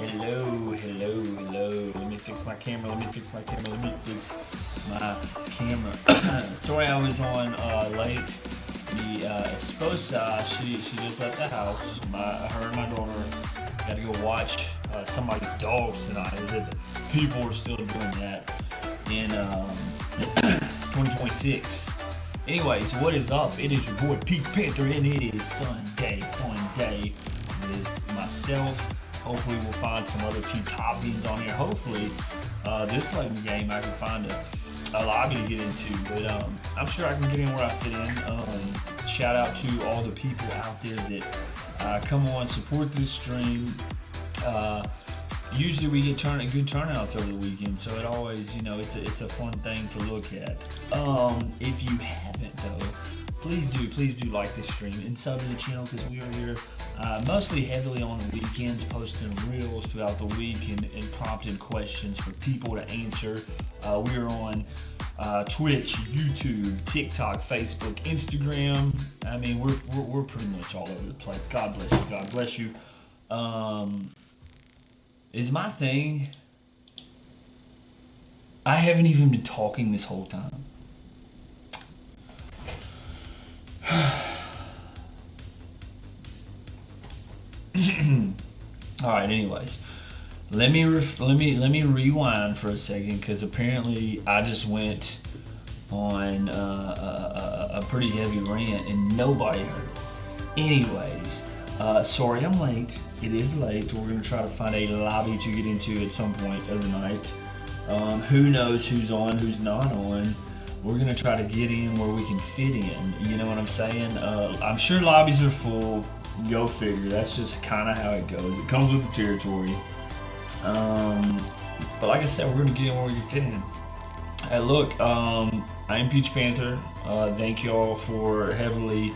Hello, hello, hello. Let me fix my camera. Sorry I was on late. The esposa, she just left the house. Her and my daughter got to go watch somebody's dogs tonight. People are still doing that in 2026. Anyways, what is up? It is your boy Pete Panther, and it is Funday, fun day with myself. Hopefully we'll find some other TTOP on here. Hopefully this late game I can find a lobby to get into, but I'm sure I can get in where I fit in. Shout out to all the people out there that come on, support this stream. Usually we get good turnouts over the weekend, so it always, it's a fun thing to look at. If you haven't though, please do like this stream and sub to the channel, because we are here mostly heavily on the weekends, posting reels throughout the week and prompting questions for people to answer. We are on Twitch, YouTube, TikTok, Facebook, Instagram. I mean, we're pretty much all over the place. God bless you. God bless you. Is my thing? I haven't even been talking this whole time. All right. Anyways, let me rewind for a second, because apparently I just went on a pretty heavy rant and nobody heard it. Anyways, sorry I'm late. It is late. We're gonna try to find a lobby to get into at some point of the night. Who knows who's on, who's not on. We're gonna try to get in where we can fit in. You know what I'm saying? I'm sure lobbies are full. Go figure. That's just kind of how it goes. It comes with the territory. But like I said, we're gonna get in where we can fit in. Hey, look, I am Peach Panther. Thank y'all for heavily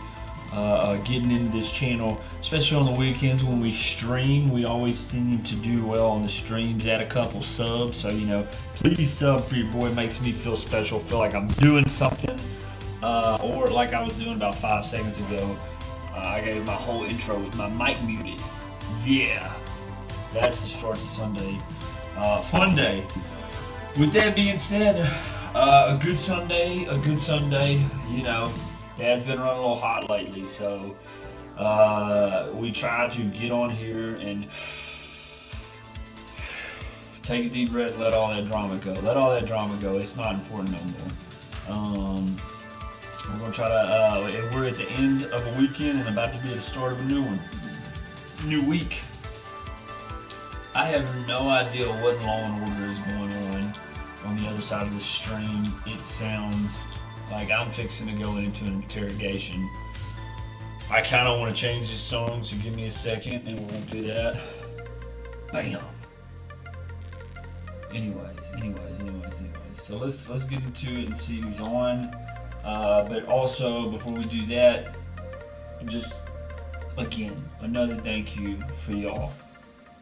getting into this channel, especially on the weekends when we stream. We always seem to do well on the streams. Add a couple subs, so please sub for your boy. It makes me feel special, feel like I'm doing something, or like I was doing about 5 seconds ago. I gave my whole intro with my mic muted. Yeah, that's the start of Sunday. Fun day. With that being said, a good Sunday. Dad's been running a little hot lately, so we try to get on here and take a deep breath and let all that drama go. It's not important no more. We're going to try to, we're at the end of a weekend and about to be at the start of a new week. I have no idea what Law and Order is going on the other side of the stream. It sounds like I'm fixing to go into an interrogation. I kind of want to change this song, so give me a second and we're going to do that. Bam. Anyways. So let's get into it and see who's on. But also, before we do that, just again, another thank you for y'all.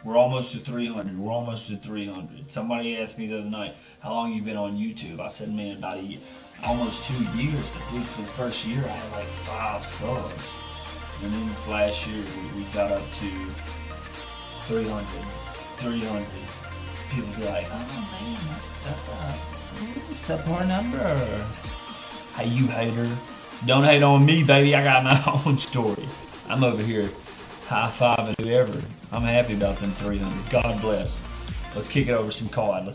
We're almost to 300. Somebody asked me the other night, how long you been on YouTube? I said, man, about almost 2 years. But dude, for the first year, I had like 5 subs. And then this last year, we got up to 300. People be like, oh man, that's a poor number. Hey, you hater. Don't hate on me, baby. I got my own story. I'm over here high-fiving whoever. I'm happy about them 300. God bless. Let's kick it over some COD.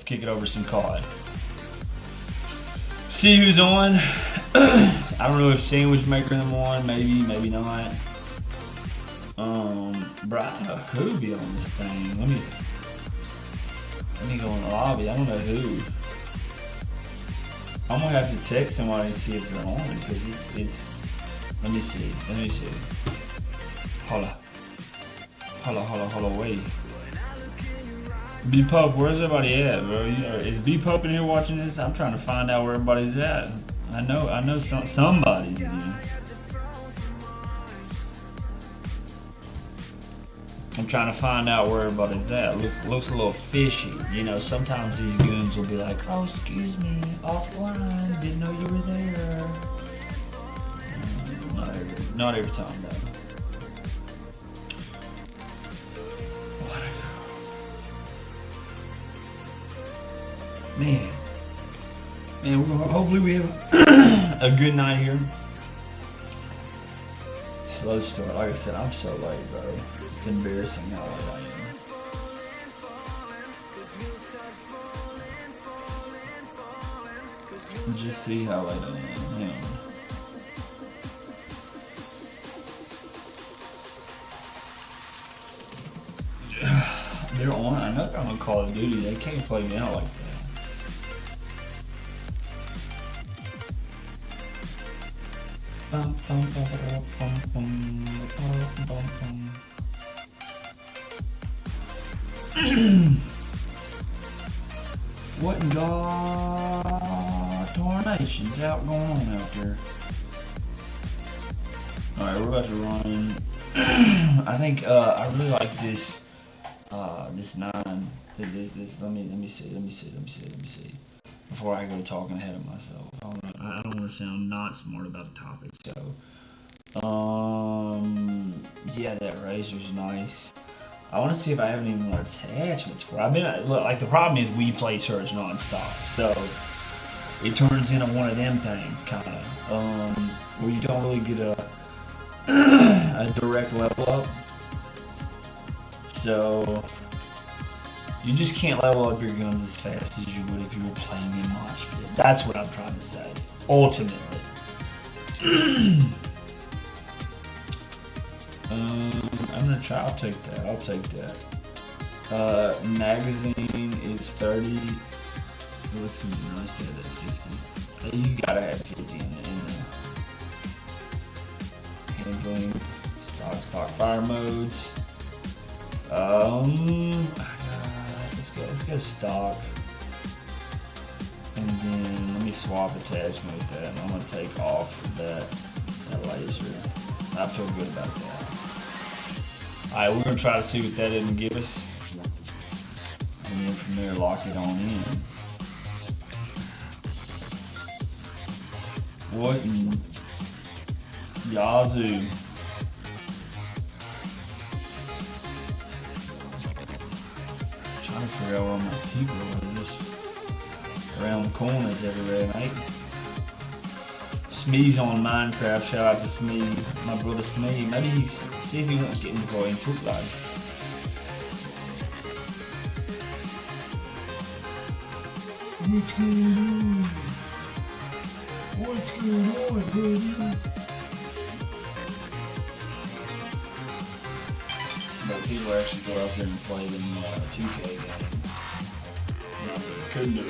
See who's on. I don't know if Sandwich Maker them on. Maybe not. Bro, I don't know who be on this thing. Let me go in the lobby. I don't know who. I'm gonna have to text somebody and see if they're on, because it's. Let me see. Hold on, wait. B-Pup, where's everybody at, bro? Is B-Pup in here watching this? I'm trying to find out where everybody's at. I know somebody's in here. I'm trying to find out where everybody's at. Looks a little fishy. Sometimes these goons will be like, oh, excuse me, offline, didn't know you were there. Not every time, though. Man, hopefully we have a good night here. Slow start. Like I said, I'm so late, bro. It's embarrassing how late I am. Just see how late I am. Hang on. They're on. I know they're on Call of Duty. They can't play me out like that. Bum, bum, bum, bum, bum, bum, bum. What in God tarnation's out going on out there? Alright, we're about to run. I think I really like this this 9. This let me see. Before I go talking ahead of myself. I don't want to sound not smart about the topic, so yeah, that razor's nice. I want to see if I have any more attachments for it. I've been like, the problem is we play Surge non-stop, so it turns into one of them things, kind of, where you don't really get a direct level up. So you just can't level up your guns as fast as you would if you were playing in Mosh Pit. That's what I'm trying to say, ultimately. I'm gonna try. I'll take that. Magazine is 30. Let's see, no, I said that 50. You gotta have 50 in there. Handling, stock fire modes. Let's go stock. And then let me swap attachment with that. And I'm gonna take off that laser. I feel good about that. Alright, we're gonna try to see what that didn't give us. And then from there lock it on in. What in Yazoo? Trying to figure out where my people are, just around the corners everywhere, mate. Smee's on Minecraft. Shout out to Smee, my brother Smee. Maybe see if he wants to get into going foot life. What's going on? What's going on, baby? But people actually go out there and play them 2K games. Couldn't do it.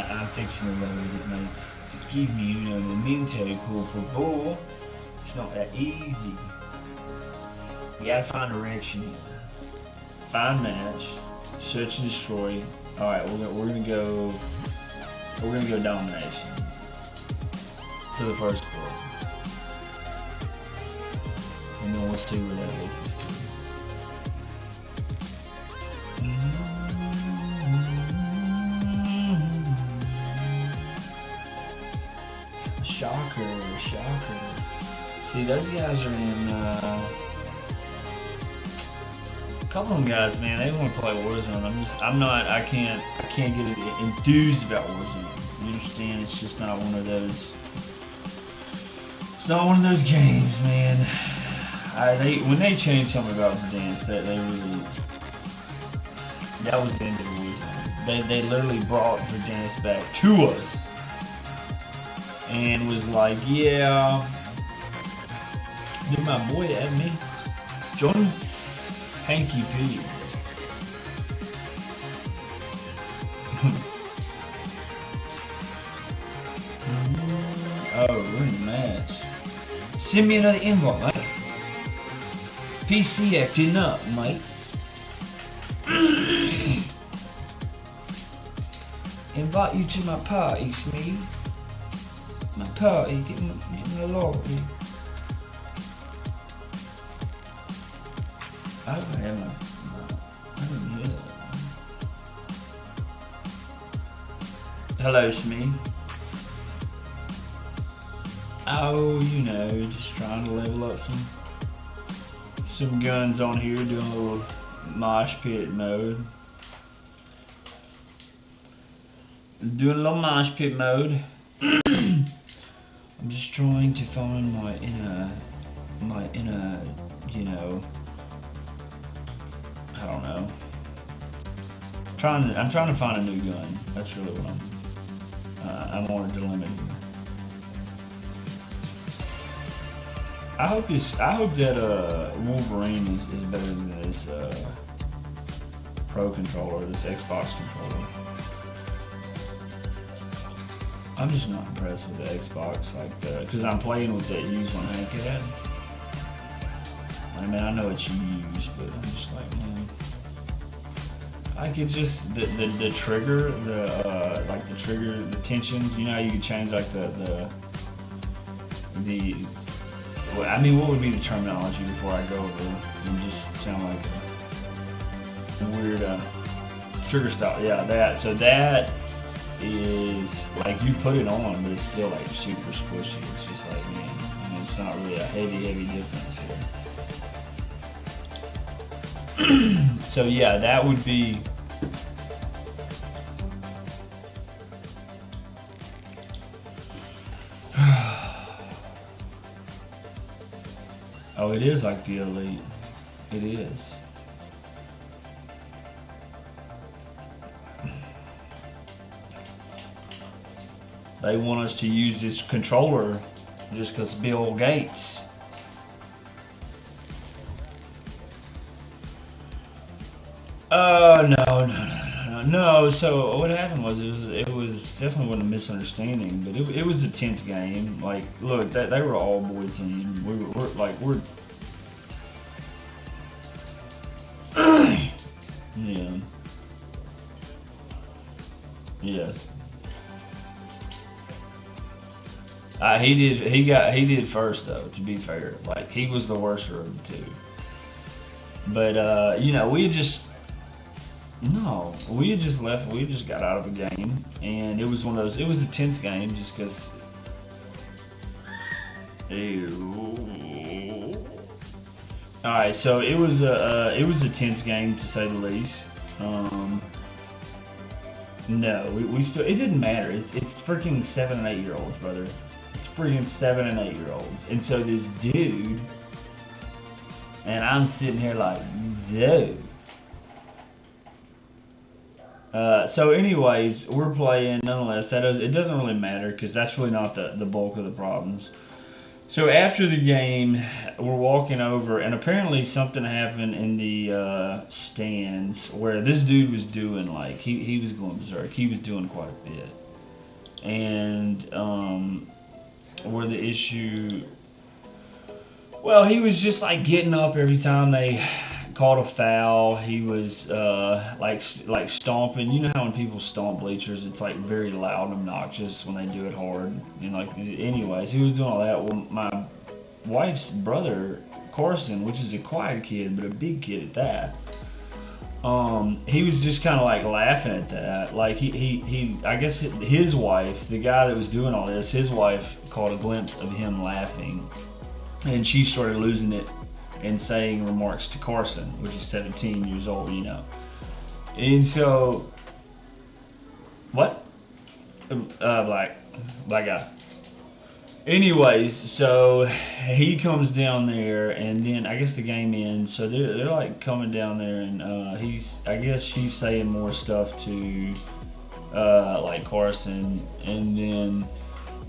I'm fixing to learn it, mates. Just give me, the mental cool football. It's not that easy. You gotta find direction here. Find match, search and destroy. All right, we're gonna go domination to the first floor, and then we'll see where that leads us to. Shocker. See, those guys are in. A couple of them guys, man, they want to play Warzone. I can't get enthused about Warzone. You understand? It's just not one of those. It's not one of those games, man. When they changed something about Verdansk, that was the end of Warzone. They literally brought Verdansk back to us and was like, yeah. Did my boy add me? Join me. Hanky P. Oh, we're in the match. Send me another invite, mate. PC acting up, mate. Invite you to my party, Smee. My party, get me a lottery. I didn't hear that. Hello, Smee. Oh, you know, just trying to level up some guns on here, doing a little mosh pit mode. Doing a little mosh pit mode. I'm just trying to find my inner, you know, I don't know. I'm trying to find a new gun. That's really what I'm on a dilemma here. I hope that Wolverine is better than this Pro controller, this Xbox controller. I'm just not impressed with the Xbox, like because I'm playing with that used one I had. I mean, I know it's used, but I'm just like, man, I could just the trigger, like the trigger, the tensions. You know how you could change like the. Well, I mean, what would be the terminology before I go over and just sound like a weird trigger style? Yeah, that. So that is like you put it on, but it's still like super squishy. It's just like, man, I mean, it's not really a heavy difference here. So yeah, that would be. Oh, it is like the Elite. It is. They want us to use this controller just because Bill Gates. No. So what happened was it was definitely wasn't a misunderstanding, but it was a tense game. Like, look, they were all boy team. We're yeah. Yes. He did first though. To be fair, like he was the worst of the two. But you know, we had just left. We just got out of the game, and it was one of those. It was a tense game just because. All right, so it was a tense game to say the least. No, we still. It didn't matter. It's freaking 7 and 8 year olds, brother. It's freaking 7 and 8 year olds, and so this dude, and I'm sitting here like, dude. So anyways, we're playing nonetheless. It doesn't really matter because that's really not the bulk of the problems. So after the game, we're walking over, and apparently something happened in the stands where this dude was doing like he was going berserk. He was doing quite a bit, and where the issue. Well, he was just like getting up every time they called a foul. He was like stomping. You know how when people stomp bleachers, it's like very loud and obnoxious when they do it hard. And like, anyways, he was doing all that. Well, my wife's brother, Carson, which is a quiet kid but a big kid at that. He was just kind of like laughing at that. Like he I guess his wife, the guy that was doing all this, his wife caught a glimpse of him laughing, and she started losing it and saying remarks to Carson, which is 17 years old, you know. And so, what? Black guy. Anyways, so he comes down there, and then I guess the game ends. So they're like coming down there, and I guess she's saying more stuff to like Carson, and then.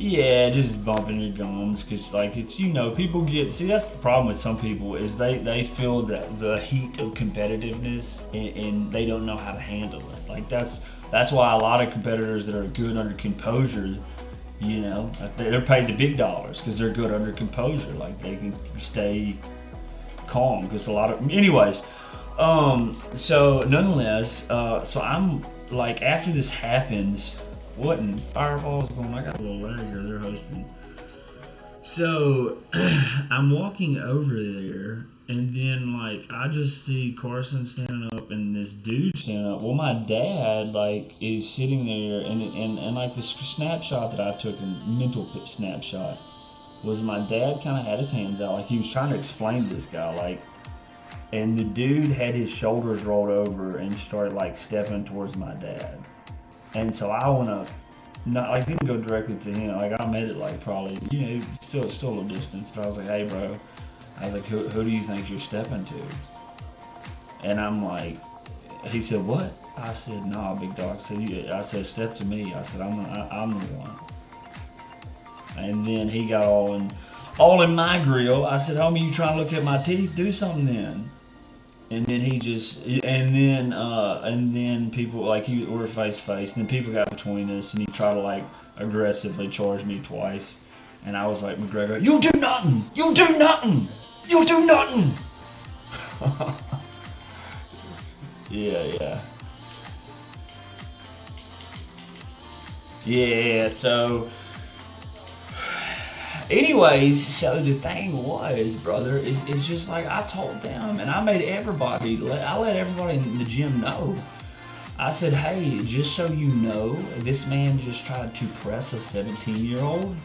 Yeah, just bumping your gums, because like it's, you know, people that's the problem with some people is they feel the heat of competitiveness, and they don't know how to handle it. Like that's why a lot of competitors that are good under composure, you know, they're paid the big dollars because they're good under composure. Like they can stay calm because a lot of anyways. So nonetheless, so I'm like, after this happens. What in fireball's going on? I got a little lag here. They're hosting. So I'm walking over there, and then like I just see Carson standing up and this dude standing up. Well, my dad like is sitting there, and like the snapshot that I took, a mental snapshot. was my dad kind of had his hands out, like he was trying to explain to this guy, like, and the dude had his shoulders rolled over and started like stepping towards my dad. And so I wanna not like didn't go directly to him. Like I made it like probably still a little distance, but I was like, hey bro, I was like, who do you think you're stepping to? And I'm like, he said what? I said nah, big dog. I said step to me. I said I'm the one. And then he got all in my grill. I said, homie, you trying to look at my teeth? Do something then. And then and then people like we're face to face, and then people got between us, and he tried to like aggressively charge me twice, and I was like, McGregor, you do nothing, you do nothing, you do nothing. Yeah. So. Anyways, so the thing was, brother, it's just like I told them, and I made everybody, I let everybody in the gym know. I said, hey, just so you know, this man just tried to press a 17-year-old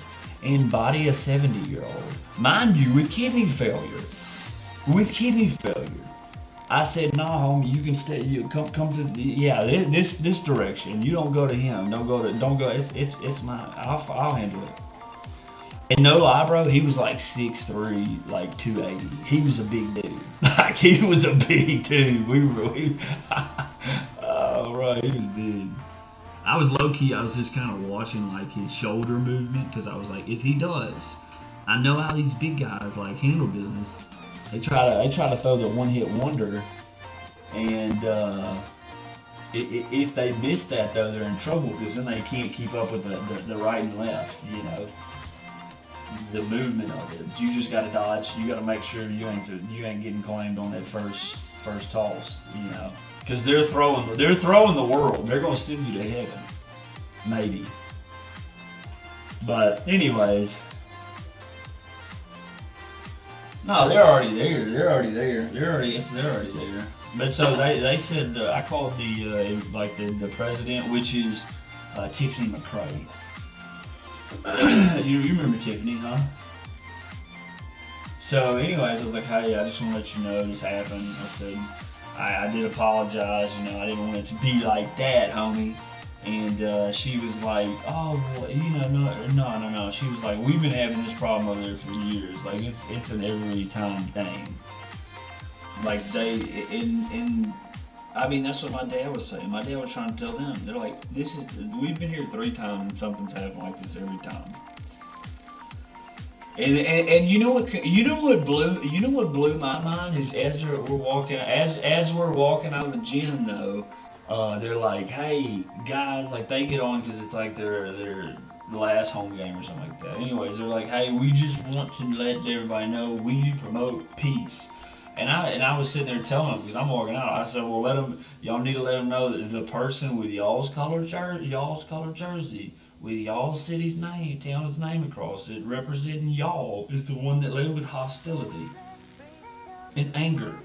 and body a 70-year-old. Mind you, with kidney failure. I said, nah, homie, you can stay. You come to this direction. You don't go to him. Don't go. It's mine. I'll handle it. And no lie, bro, he was like 6'3", like 280. He was a big dude. Like, he was a big dude. Oh, bro, he was big. I was low-key, I was just kind of watching, like, his shoulder movement, because I was like, if he does, I know how these big guys, like, handle business. They try to throw the one-hit wonder, and if they miss that, though, they're in trouble, because then they can't keep up with the right and left, the movement of it. You just gotta dodge. You gotta make sure you ain't getting claimed on that first toss. Because they're throwing the world. They're gonna send you to heaven, maybe. But anyways, no, they're already there. They're already there. But so they said I called the president, which is Tiffany McCrae. You remember Tiffany, huh? So anyways, I was like, hey, I just want to let you know this happened. I said, I did apologize, I didn't want it to be like that, homie. And she was like, oh, well, no. She was like, we've been having this problem over there for years. Like, it's an every time thing. Like, I mean, that's what my dad was saying. My dad was trying to tell them. They're like, we've been here 3 times and something's happened like this every time. And you know what blew my mind is as we're walking out of the gym though, they're like, hey guys, like they get on because it's like their last home game or something like that. Anyways, they're like, hey, we just want to let everybody know we promote peace. And I was sitting there telling them, because I'm walking out, I said, well, y'all need to let them know that the person with y'all's color jersey, with y'all's city's name, town's name across it, representing y'all, is the one that led with hostility and anger.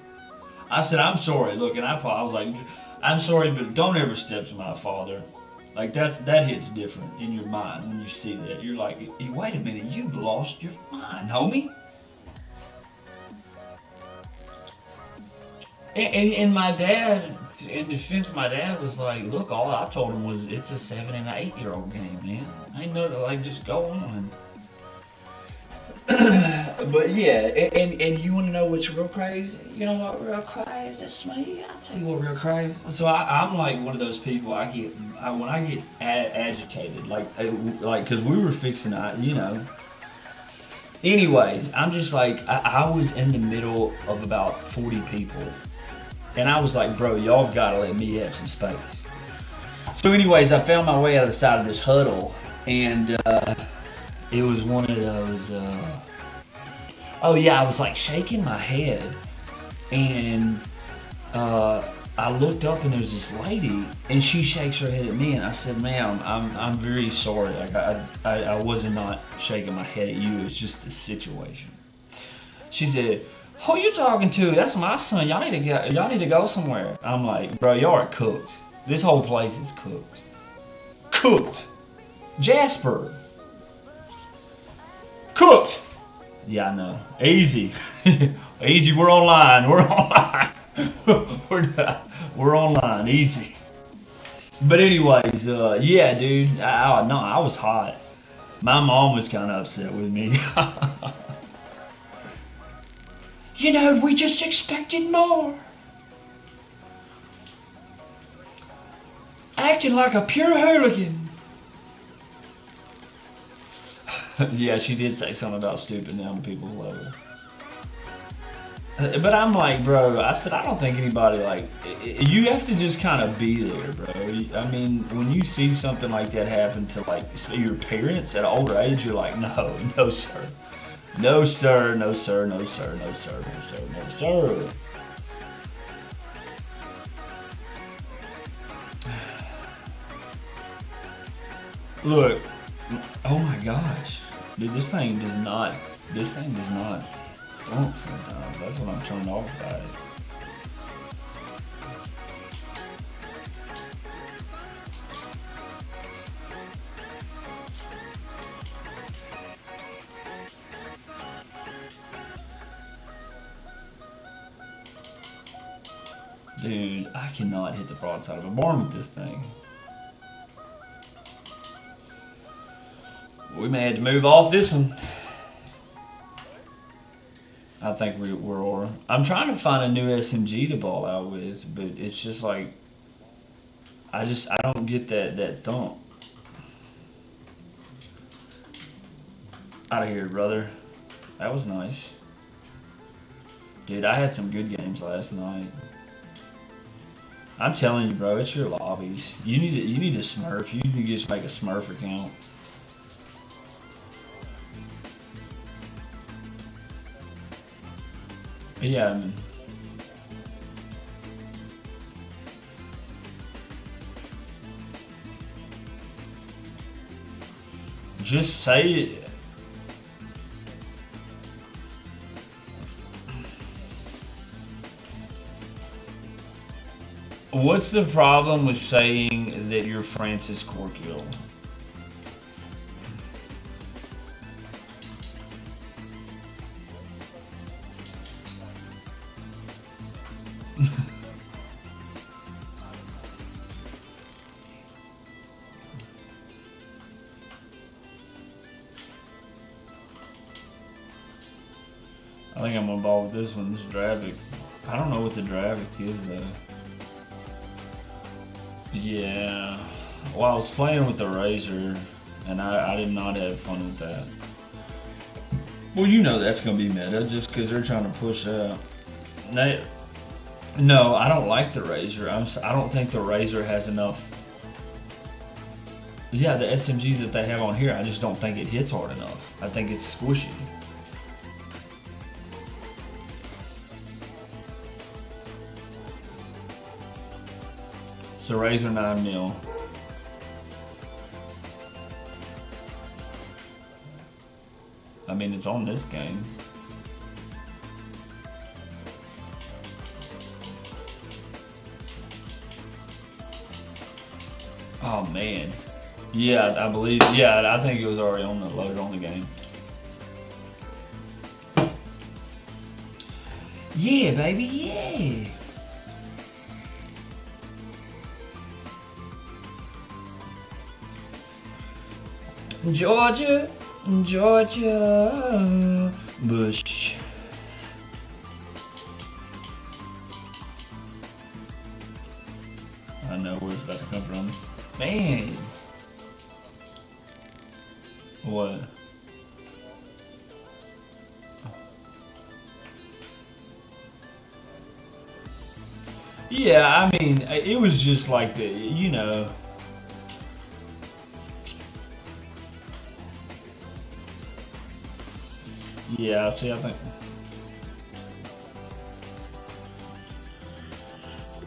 I said, I'm sorry, look, and I was like, I'm sorry, but don't ever step to my father. Like, that hits different in your mind when you see that. You're like, wait a minute, you've lost your mind, homie. And my dad, in defense, my dad was like, look, all I told him was it's a 7 and 8-year-old game, man. I ain't know to like just go on. But yeah, and you want to know what's real crazy? You know what real crazy is, me? I'll tell you what real crazy. So I'm like one of those people. When I get agitated, like because we were fixing to, Anyways, I'm just like I was in the middle of about 40 people. And I was like, bro, y'all have got to let me have some space. So anyways, I found my way out of the side of this huddle. And it was one of those, I was like shaking my head. And I looked up and there was this lady. And she shakes her head at me. And I said, ma'am, I'm very sorry. Like I wasn't not shaking my head at you. It's just the situation. She said, who you talking to? That's my son. Y'all need to go somewhere. I'm like, bro, y'all are cooked. This whole place is cooked. Jasper. Cooked. Yeah, I know. Easy. Easy, we're online. We're online. We're online. Easy. But anyways, yeah, dude. No, I was hot. My mom was kind of upset with me. You know, we just expected more. Acting like a pure hooligan. Yeah, she did say something about stooping down to people's level. But I'm like, bro, I said, I don't think anybody, like, you have to just kind of be there, bro. I mean, when you see something like that happen to, like, your parents at an older age, you're like, no, no, sir. No, sir, no, sir, no, sir, no, sir, no, sir, no, sir. Look, oh my gosh. Dude, this thing does not thump sometimes. That's what I'm turned off by it. Dude, I cannot hit the broadside of a barn with this thing. We may have to move off this one. I think we're. I'm trying to find a new SMG to ball out with, but it's just like I don't get that thump. Out of here, brother. That was nice, dude. I had some good games last night. I'm telling you, bro, it's your lobbies. You need to smurf. You need to just make a smurf account. Yeah, I mean, just say it. What's the problem with saying that you're Francis Corkill? I think I'm gonna ball with this one. This Dravic. I don't know what the Dravic is though. Yeah. Well, I was playing with the Razor, and I did not have fun with that. Well, you know that's gonna be meta just because they're trying to push up. No, I don't like the Razor. I don't think the Razor has enough. Yeah, the SMG that they have on here, I just don't think it hits hard enough. I think it's squishy. It's a Razor 9mm. I mean, it's on this game. Oh man. Yeah, I believe. Yeah, I think it was already on the loaded on the game. Yeah, baby, yeah. Georgia, Georgia Bush. I know where it's about to come from. Man. What? Yeah, I mean, it was just like the, you know. Yeah, see, I think.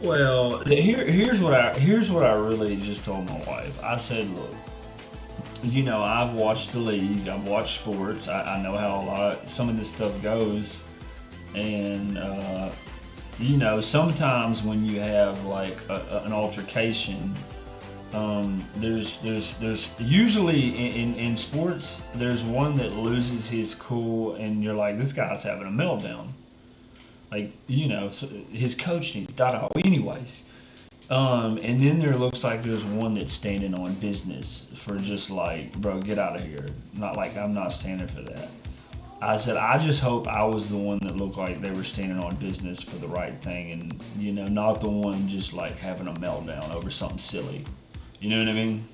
Well, here's what I really just told my wife. I said, look, you know, I've watched the league, I've watched sports, I know how some of this stuff goes, and you know, sometimes when you have like an altercation, There's usually in sports there's one that loses his cool and you're like, this guy's having a meltdown. Like, so his coach needs da. Anyways, and then there looks like there's one that's standing on business for just like, bro, get out of here. Not like I'm not standing for that. I said, I just hope I was the one that looked like they were standing on business for the right thing and, not the one just like having a meltdown over something silly. You know what I mean?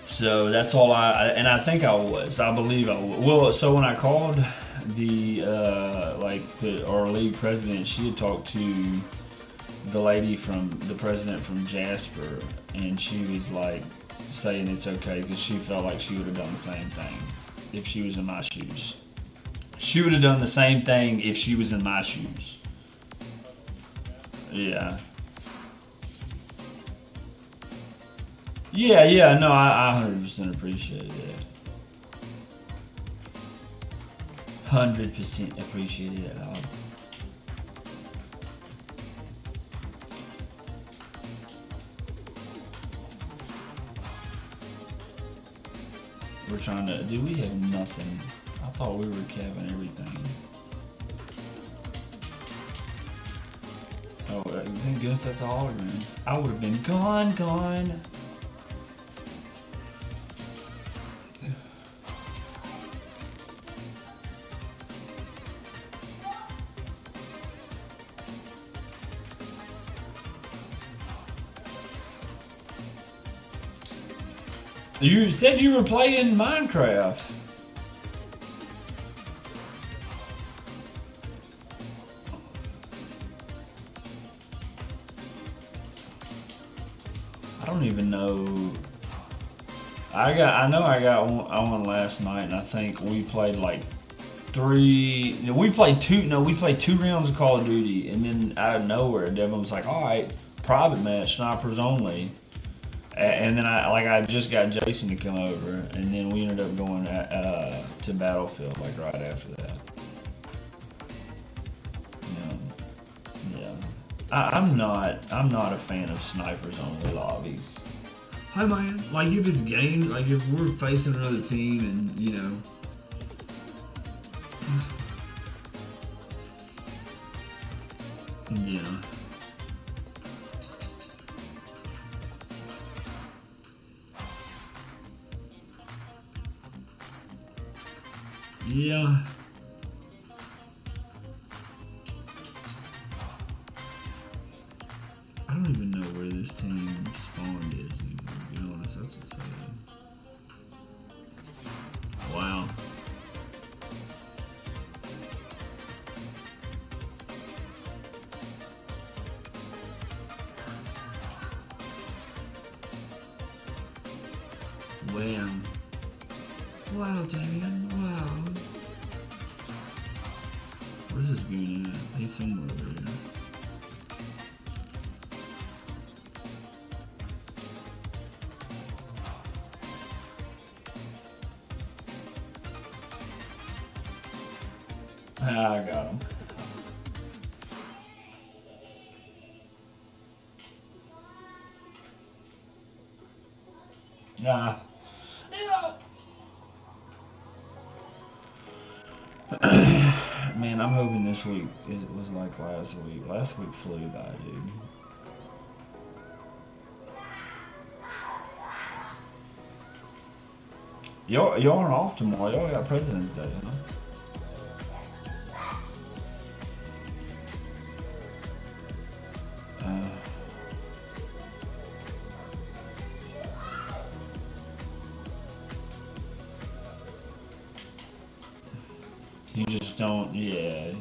So that's all and I think I was. I believe I was. Well, so when I called our league president, she had talked to the president from Jasper, and she was like saying it's okay because she felt like she would have done the same thing if she was in my shoes. She would have done the same thing if she was in my shoes. Yeah. Yeah, no, I 100% appreciate it. 100% appreciate it. We're trying to, dude, we have nothing. I thought we were having everything. Oh, thank goodness that's all holograms. I would have been gone. You said you were playing Minecraft. I don't even know. I know I got one last night, and I think we played like we played two rounds of Call of Duty, and then out of nowhere, Devin was like, "All right, private match, snipers only." And then I just got Jason to come over, and then we ended up going to Battlefield like right after that. Yeah. I'm not a fan of snipers only lobbies. Hi man, like if it's game, like if we're facing another team and yeah. Yeah. I don't even know where this team spawned is anymore, to be honest. That's what's sad. Wow. Wham. Wow, Damian. Wow. Where's this goon at? He's somewhere over here. I got him. Nah. Man, I'm hoping this week was like last week. Last week flew by, dude. Y'all aren't off tomorrow. Y'all got President's Day, huh? You just don't, yeah.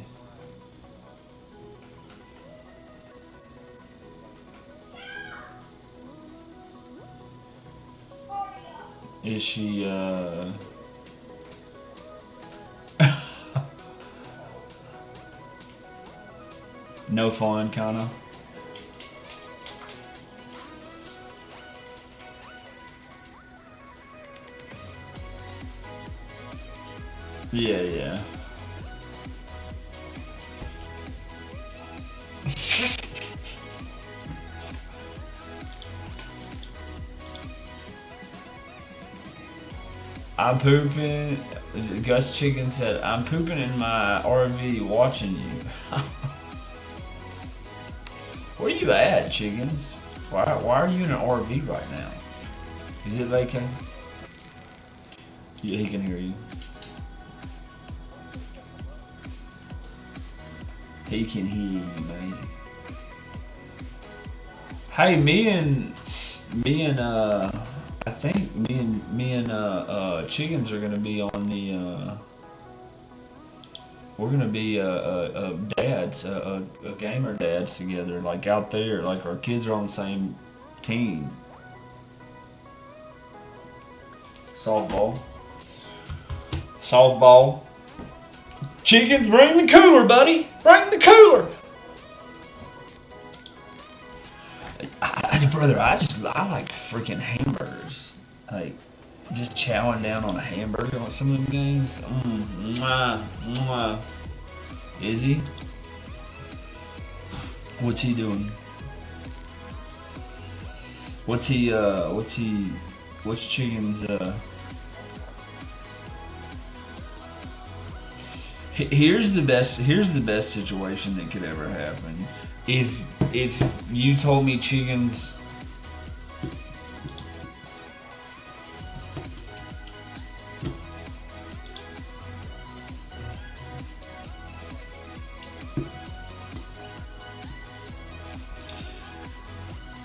Is she, no fun, kinda? Yeah. I'm pooping. Gus Chicken said, I'm pooping in my RV watching you. Where you at, chickens? Why are you in an RV right now? Is it vacant? Yeah, he can hear you. He can hear you, man. Hey, I think me and chickens are gonna be on the we're gonna be dads, gamer dads together, like out there, like our kids are on the same team. Softball. Softball. Chickens, bring the cooler, buddy. Bring the cooler. Brother, I like freaking hamburgers. Like, just chowing down on a hamburger on some of them games. Mwah, mwah. Is he? What's he doing? What's Chicken's, Here's the best situation that could ever happen. If you told me Chickens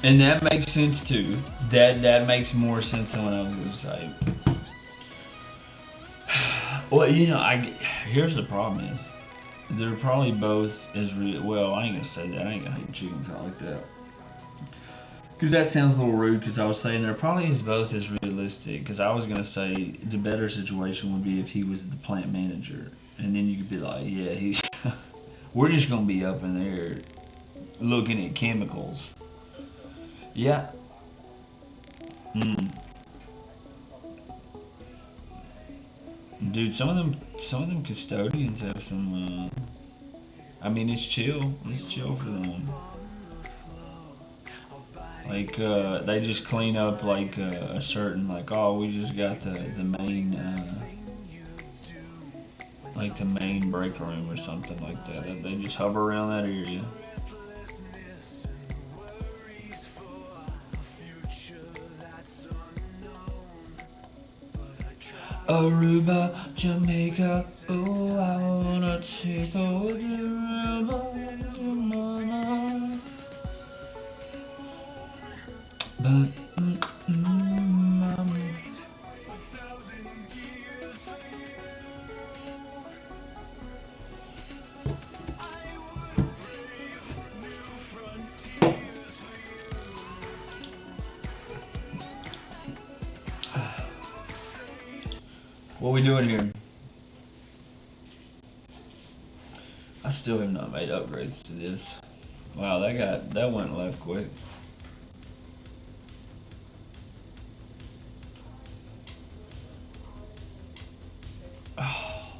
and that makes sense too. That makes more sense than what I was gonna say. Well, here's the problem is they're probably both as real. Well, I ain't gonna say that. I ain't gonna hate chickens out like that. Because that sounds a little rude. Because I was saying they're probably as both as realistic. Because I was gonna say the better situation would be if he was the plant manager, and then you could be like, yeah, he's. We're just gonna be up in there looking at chemicals. Yeah. Dude, some of them custodians have some. I mean, it's chill. It's chill for them. Like they just clean up like a certain oh, we just got the main like the main break room or something like that. They just hover around that area. Aruba, Jamaica, oh, I wanna take over Aruba, mama. But, mama. What we doing here? I still have not made upgrades to this. Wow, that went left quick. Oh.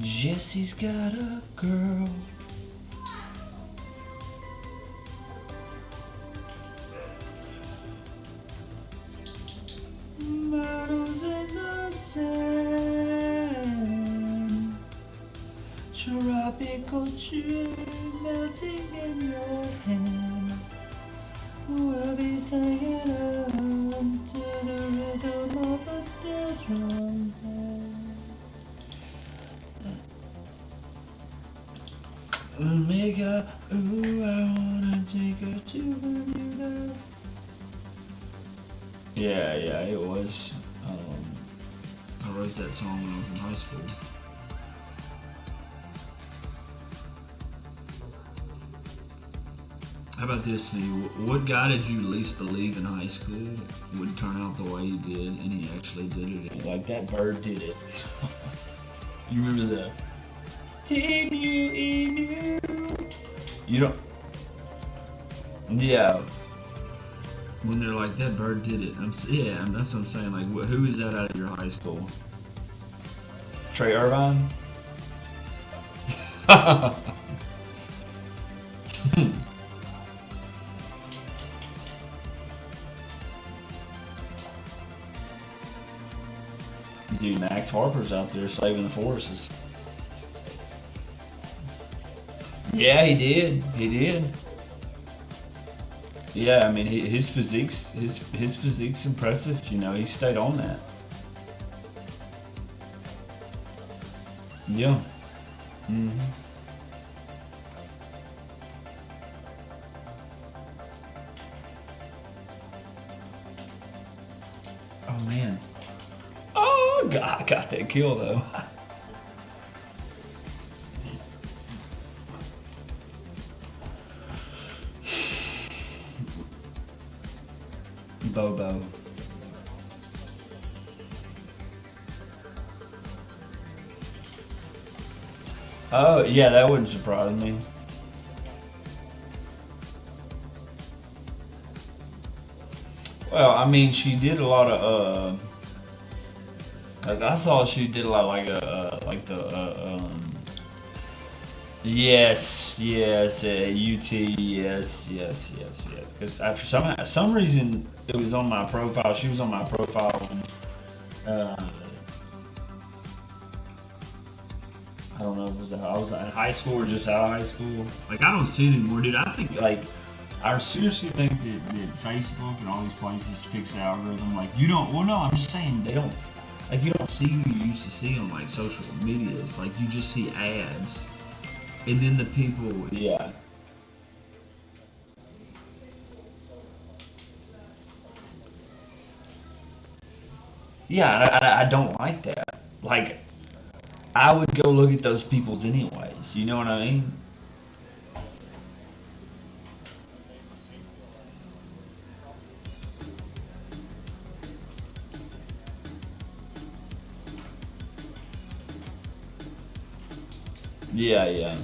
Jesse's got a girl. Models in the sand. Tropical tree melting in your hand. We'll be singing on to the rhythm of a steel drum band. Omega, ooh, I wanna take her to Bermuda. Yeah, it was. I wrote that song when I was in high school. How about this, Steve? What guy did you least believe in high school would turn out the way he did, and he actually did it? Like that bird did it. You remember that? TTOP. You don't. Yeah. When they're like, that bird did it. That's what I'm saying. Like, who is that out of your high school? Trey Irvine? dude, Max Harper's out there saving the forces. Yeah, he did. He did. Yeah, I mean, his physique's impressive. You know, he stayed on that. Yeah. Hmm. Oh man. Oh God, I got that kill though. Bobo. Oh yeah, that wouldn't surprise me. Well, I mean, she did a lot of like I saw she did a lot like the yes, yes, UT, yes. Because for some reason it was on my profile. She was on my profile. Uh, I don't know if it was I was in high school or just out of high school. Like I don't see it anymore, dude. I think like I seriously think that Facebook and all these places fix the algorithm. Like you don't. Well, no, I'm just saying they don't. Like you don't see who you used to see on like social media. It's like you just see ads, and then the people. Yeah. Yeah, I don't like that. Like I would go look at those people's anyways. You know what I mean? Yeah, yeah.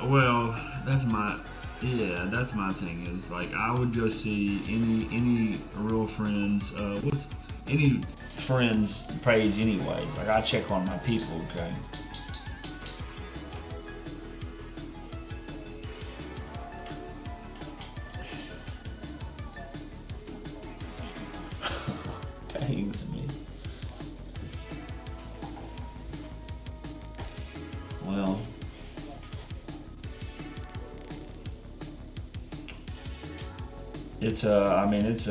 Well, that's my thing is like I would go see any real friends what's any friends page anyways. Like I check on my people, okay? Thanks me. Well, it's a I mean it,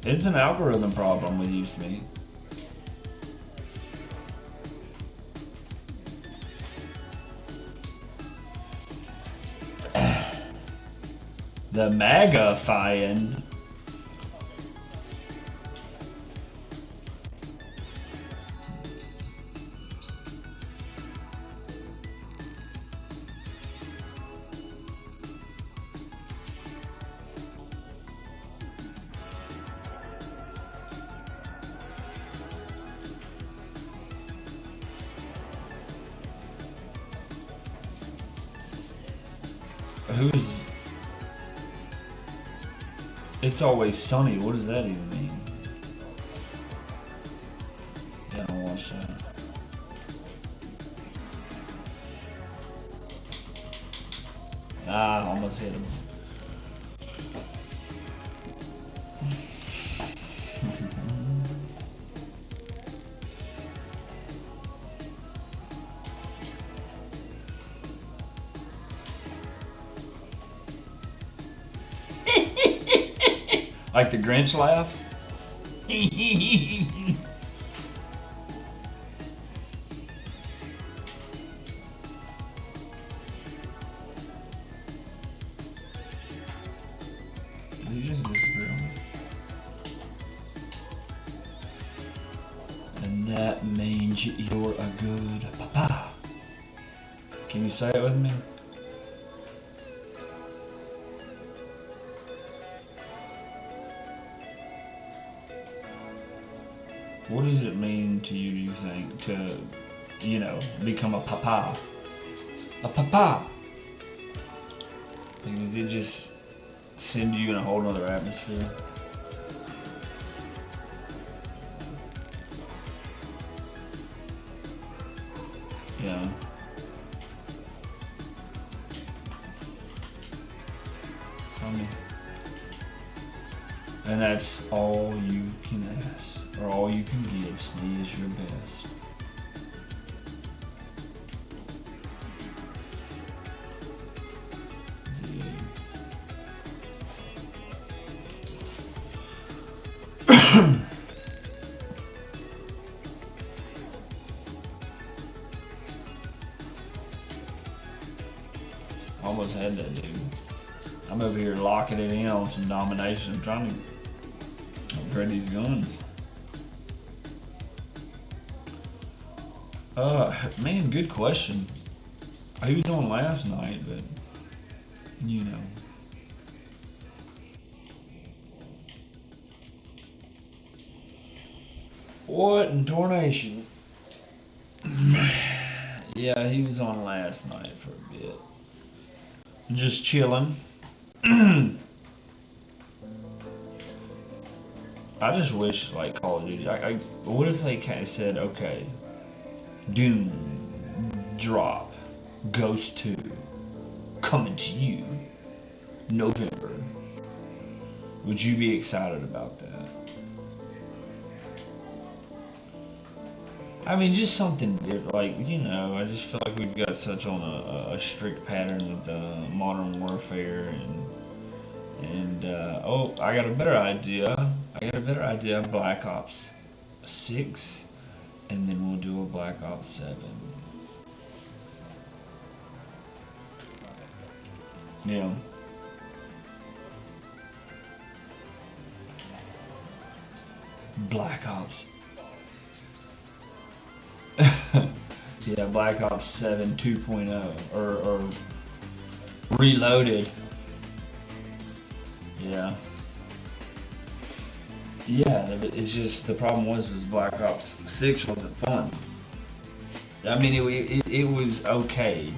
it's an algorithm problem with me. The magifying. Who's It's always sunny. What does that even mean? Yeah, I don't watch that. Ah, almost hit him. Like the Grinch laugh? You just disappeared on me. And that means you're a good papa. Can you say it with me? What does it mean to you, do you think, to, become a papa? A papa! Like, does it just send you in a whole nother atmosphere? Yeah. Tell me. And that's all you can ask, or all you can give. So be is your best. Almost had that, dude. I'm over here locking it in on some domination. I'm trying to upgrade these guns. Man, good question. He was on last night, but you know. What in tornation? Yeah, he was on last night for a bit. Just chilling. I just wish, like, Call of Duty. What if they kind of said, okay, Doom, drop, Ghost 2, coming to you, November. Would you be excited about that? I mean, just something different. Like, you know, I just feel like we've got such on a strict pattern with Modern Warfare and oh, I got a better idea. Black Ops 6, and then we'll do a Black Ops 7. Yeah. Black Ops. Yeah, Black Ops 7 2.0 or Reloaded. Yeah. Yeah, it's just the problem was Black Ops 6 wasn't fun. I mean, it was okay.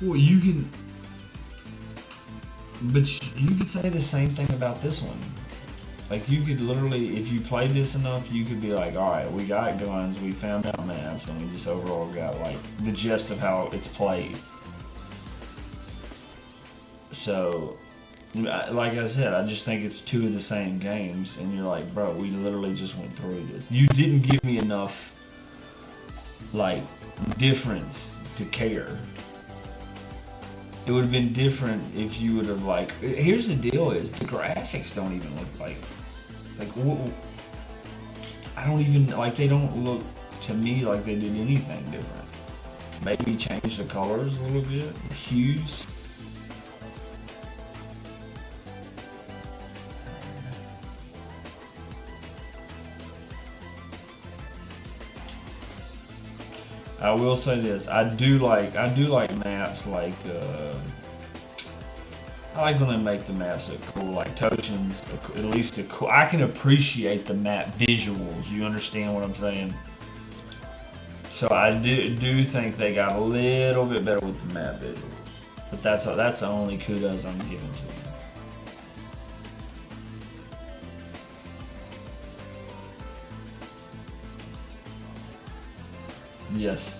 Well, you can, but you could say the same thing about this one. Like, you could literally, if you played this enough, you could be like, all right, we got guns, we found out maps, and we just overall got like the gist of how it's played. So, like I said, I just think it's two of the same games, and you're like, bro, we literally just went through this. You didn't give me enough, like, difference to care. It would have been different if you would have, like, here's the deal is, the graphics don't even look like, I don't even, like, they don't look, to me, like they did anything different. Maybe change the colors a little bit, the hues. I will say this: I do like maps like I like when they make the maps look cool, like Toshin's. At least I can appreciate the map visuals. You understand what I'm saying? So I do think they got a little bit better with the map visuals, but that's the only kudos I'm giving to them. Yes.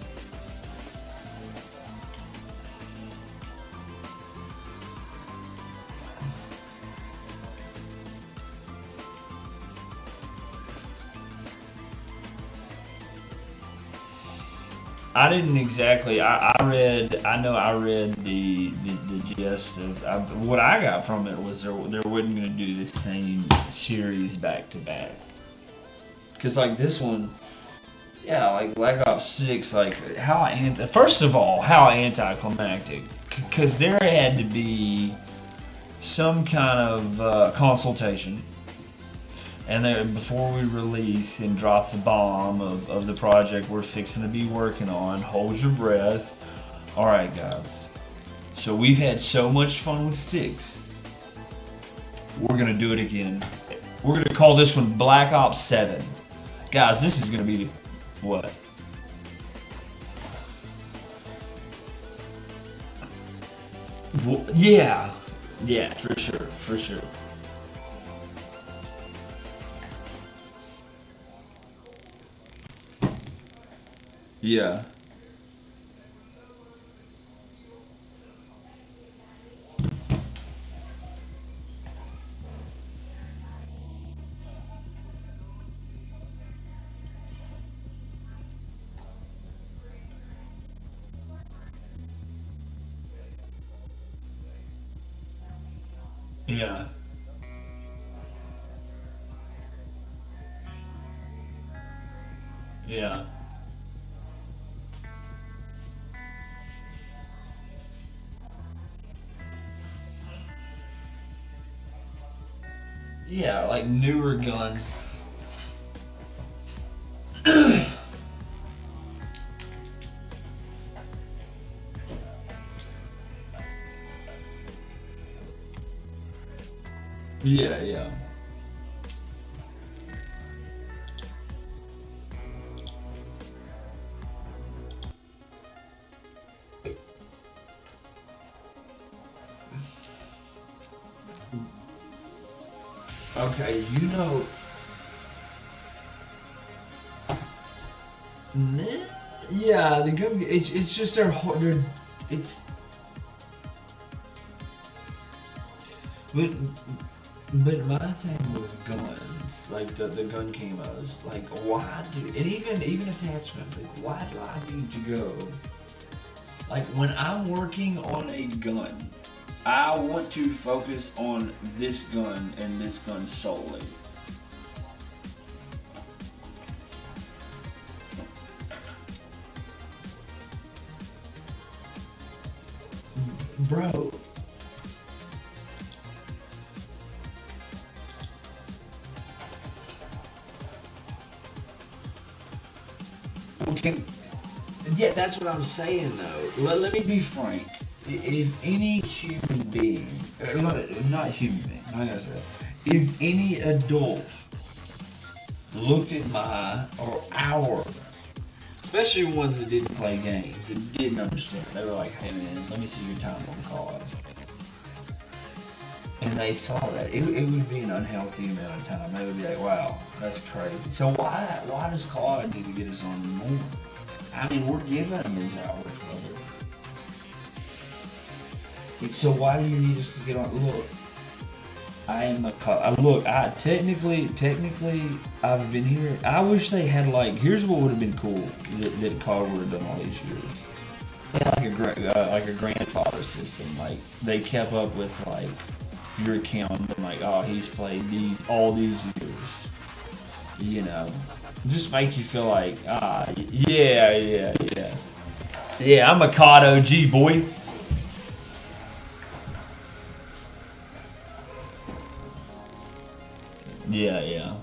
I didn't exactly. I read. I know I read the gist of what I got from it was they wasn't going to do the same series back to back. Because like this one, yeah, like Black Ops 6, like first of all, how anticlimactic. Because there had to be some kind of consultation. And then before we release and drop the bomb of the project we're fixing to be working on, hold your breath. Alright guys, so we've had so much fun with 6. We're going to do it again. We're going to call this one Black Ops 7. Guys, this is going to be what? Well, yeah, for sure. Yeah. Yeah. Yeah. Yeah, like newer guns. Yeah, yeah. Okay, you know, nah, yeah, the gun. It's just their it's but but my thing was guns, like the gun camos. Like why do and even attachments? Like why do I need to go? Like when I'm working on a gun, I want to focus on this gun and this gun solely. Bro, okay, yeah, that's what I'm saying though. Let me be frank. If any human being, not human being, not gonna say that. If any adult looked at my or our, especially ones that didn't play games, that didn't understand, they were like, "Hey man, let me see your time on COD," and they saw that, it would be an unhealthy amount of time. They would be like, "Wow, that's crazy." So why does COD need to get us on more? I mean, we're giving them these hours, brother. So why do you need us to get on? Look, I am a cop. Look, I technically, I've been here. I wish they had like. Here's what would have been cool that COD would have done all these years. They had like a grandfather system. Like they kept up with like your account and like, oh, he's played all these years. You know, just make you feel like, yeah. I'm a COD OG boy. Yeah, yeah.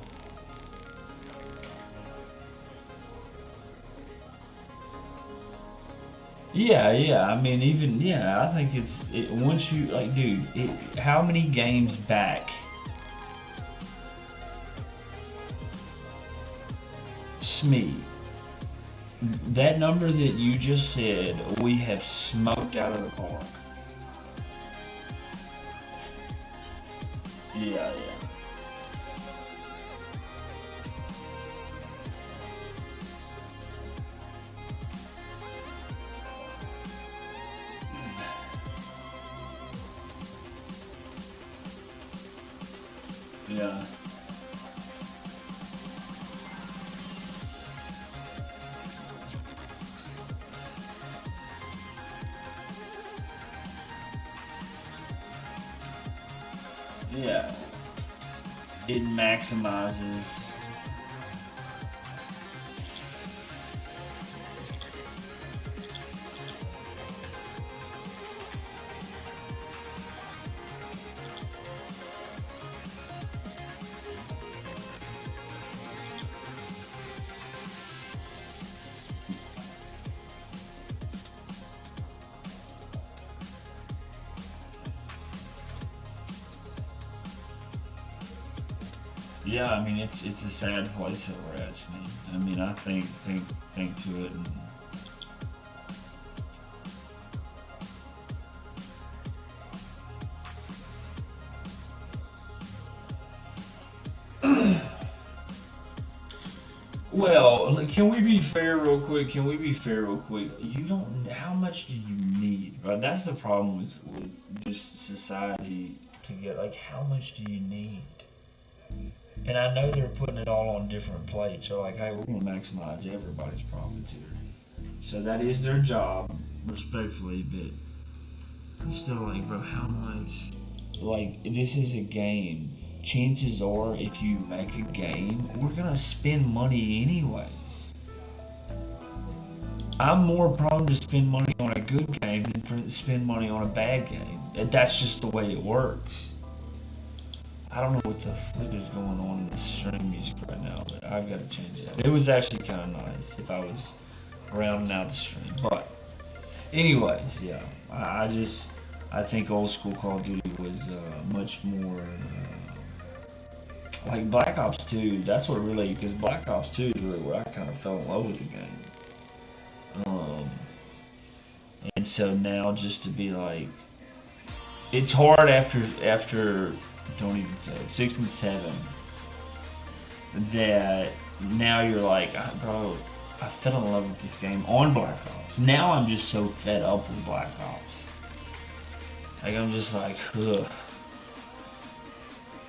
Yeah, yeah. I mean, even yeah. I think once you like, dude. How many games back? Smee. That number that you just said, we have smoked out of the park. Yeah, yeah, yeah, yeah. It maximizes. Yeah, I mean it's a sad place that we're at, man. I mean I think to it and well, like, can we be fair real quick? Can we be fair real quick? You don't. How much do you need? Right, that's the problem with just society to get. Like, how much do you need? And I know they're putting it all on different plates. They're like, hey, we're gonna maximize everybody's profits here. So that is their job, respectfully. But I'm still like, bro, how much? like this is a game. Chances are, if you make a game, we're gonna spend money anyways. I'm more prone to spend money on a good game than spend money on a bad game. That's just the way it works. I don't know what the flip is going on in the stream music right now, but I've got to change that. It was actually kind of nice if I was rounding out the stream. But, anyways, yeah. I think old school Call of Duty was much more like Black Ops 2. That's what really, because Black Ops 2 is really where I kind of fell in love with the game. And so now just to be like, it's hard after don't even say it, 6 and 7, that now you're like, bro, I fell in love with this game on Black Ops. Now I'm just so fed up with Black Ops. Like, I'm just like, ugh.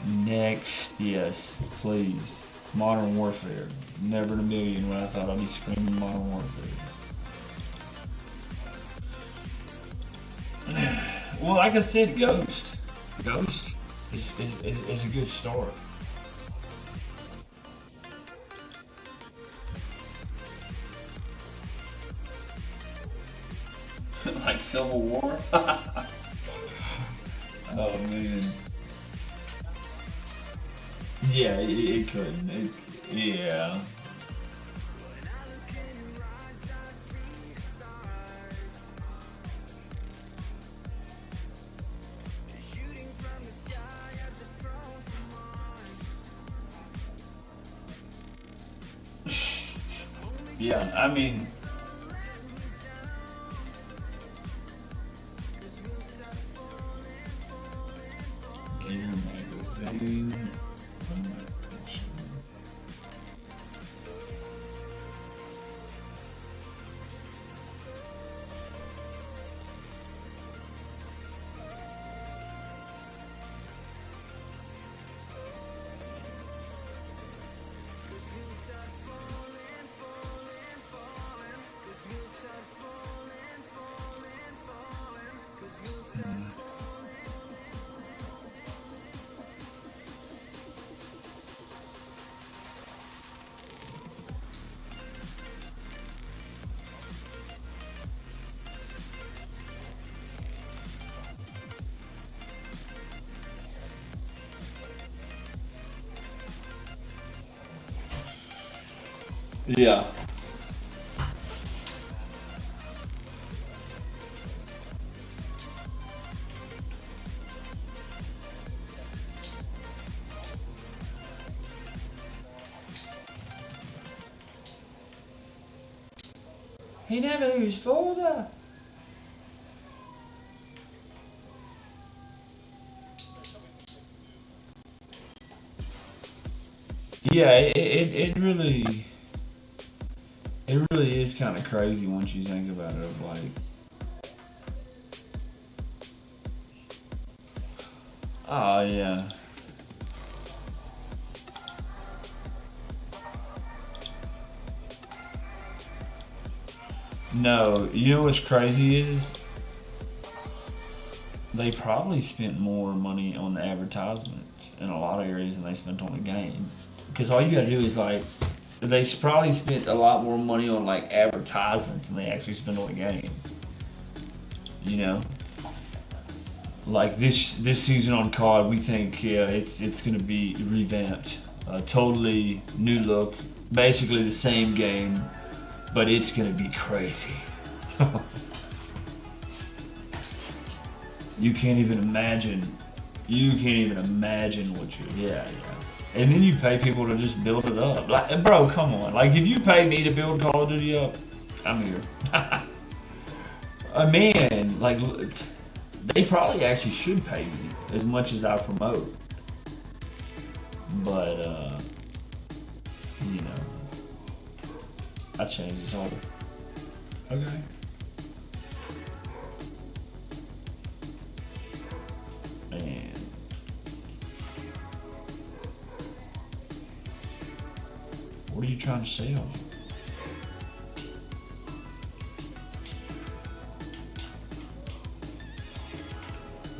Next, yes, please. Modern Warfare. Never in a million when I thought I'd be screaming Modern Warfare. Well, like I said, Ghost. Ghost is a good start. Like Civil War? Oh man. Yeah, it couldn't. Yeah. Yeah, I mean, magazine. Yeah. He never used folder. Yeah, it really is kind of crazy once you think about it. Of like, oh yeah. No, you know what's crazy is they probably spent more money on the advertisements in a lot of areas than they spent on the game. Because all you gotta do is like, they probably spent a lot more money on like advertisements than they actually spent on the game. You know, like this season on COD, we think it's gonna be revamped, totally new look, basically the same game, but it's gonna be crazy. You can't even imagine. You can't even imagine what you're. Yeah. And then you pay people to just build it up. Like, bro, come on. Like, if you pay me to build Call of Duty up, I'm here. Man, like, they probably actually should pay me as much as I promote. But, you know, I change this all. Okay. Man. What are you trying to sell?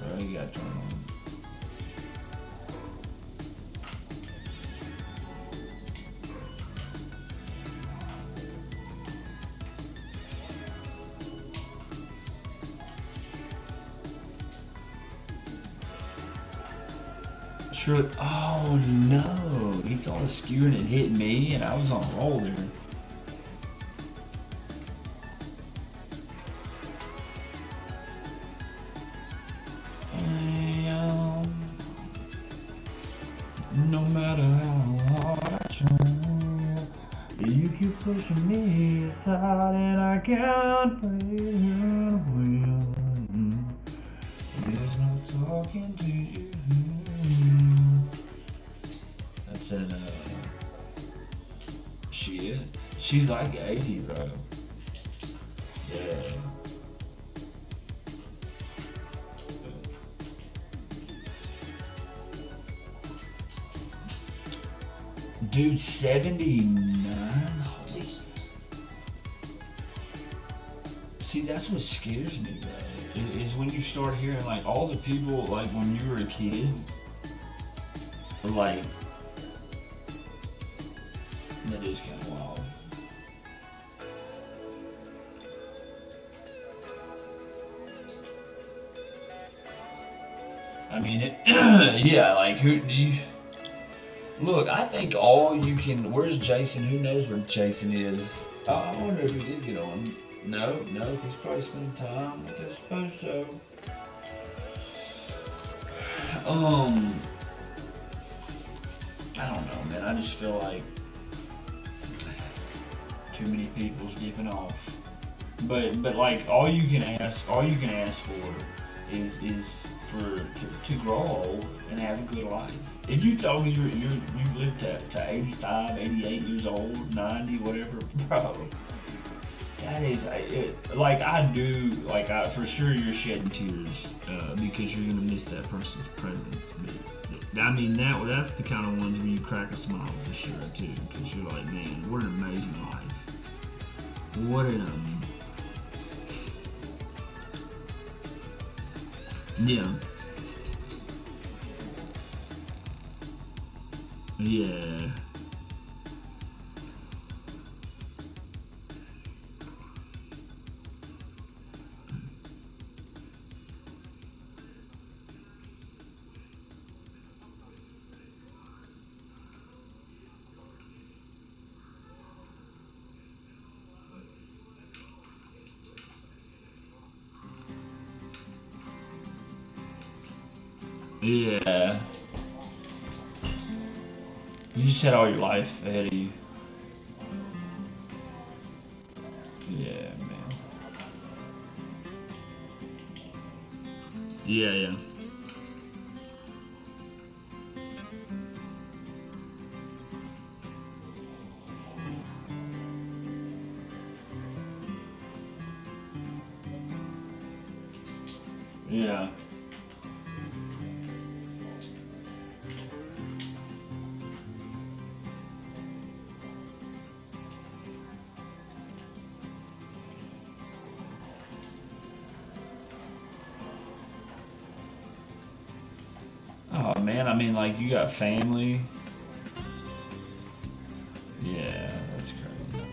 Well, you got to turn on. Sure. Oh no! He caught a skewer and it hit me, and I was on a roll there. No matter how hard I try, you keep pushing me aside, and I can't breathe. There's no talking to you. That's an shit. She's like 80, bro. Yeah. Dude, 79? Holy. See, that's what scares me, bro. Is when you start hearing, like, all the people, like, when you were a kid, like, that is kind of wild. I mean, yeah, like, who do you... Look, I think all you can... Where's Jason? Who knows where Jason is? Oh, I wonder if he did get on. No, he's probably spending time with his suppose so. I don't know, man. I just feel like too many people's giving off. But like all you can ask for is to grow old and have a good life. If you told me you lived to 85, 88 years old, 90, whatever, bro, that is like I do. Like for sure, you're shedding tears because you're gonna miss that person's presence. But I mean that's the kind of ones where you crack a smile for sure too, because you're like, man, what an amazing life. What an yeah. Yeah. Yeah. You just had all your life ahead of you. Yeah, man. Yeah. Yeah. Oh man, I mean, like you got family. Yeah, that's crazy.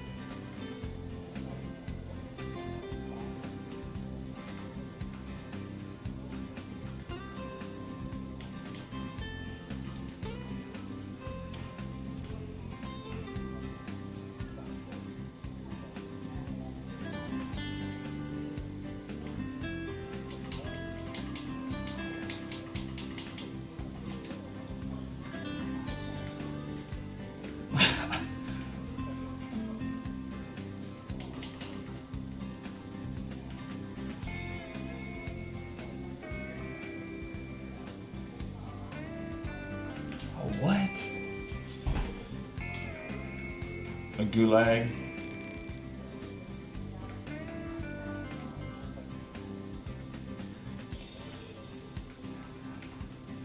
What? A gulag?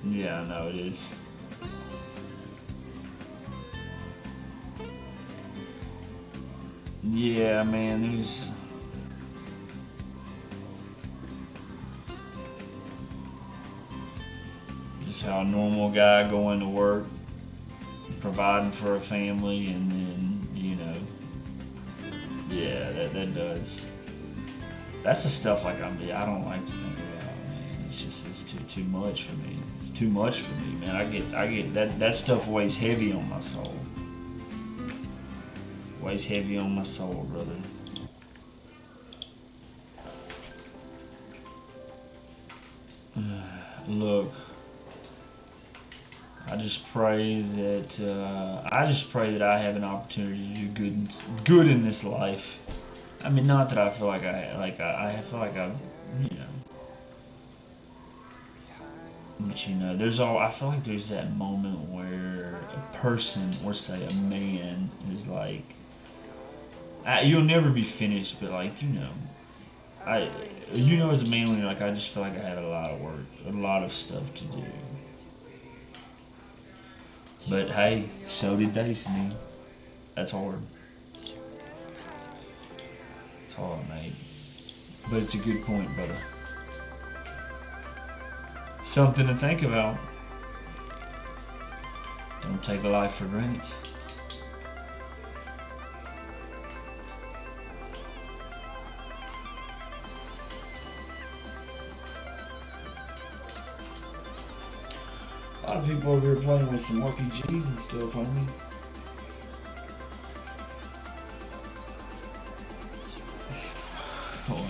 Yeah, I know it is. Yeah, man, there's... Just how a normal guy going to work, providing for a family, and then, you know, yeah, that does. That's the stuff like I don't like to think about, man. It's just, it's too much for me. It's too much for me, man. I get that stuff weighs heavy on my soul. Weighs heavy on my soul, brother. Look, I just pray that I have an opportunity to do good in this life. I mean, not that I feel like I feel like I, you know. But I feel like there's that moment where a person, or say a man, is like, you'll never be finished, but like, as a man, when you're like, I just feel like I have a lot of work, a lot of stuff to do. But hey, so did Destiny. That's hard. It's hard, mate. But it's a good point, brother. Something to think about. Don't take life for granted. A lot of people over here playing with some RPGs and stuff, homie. Hold on.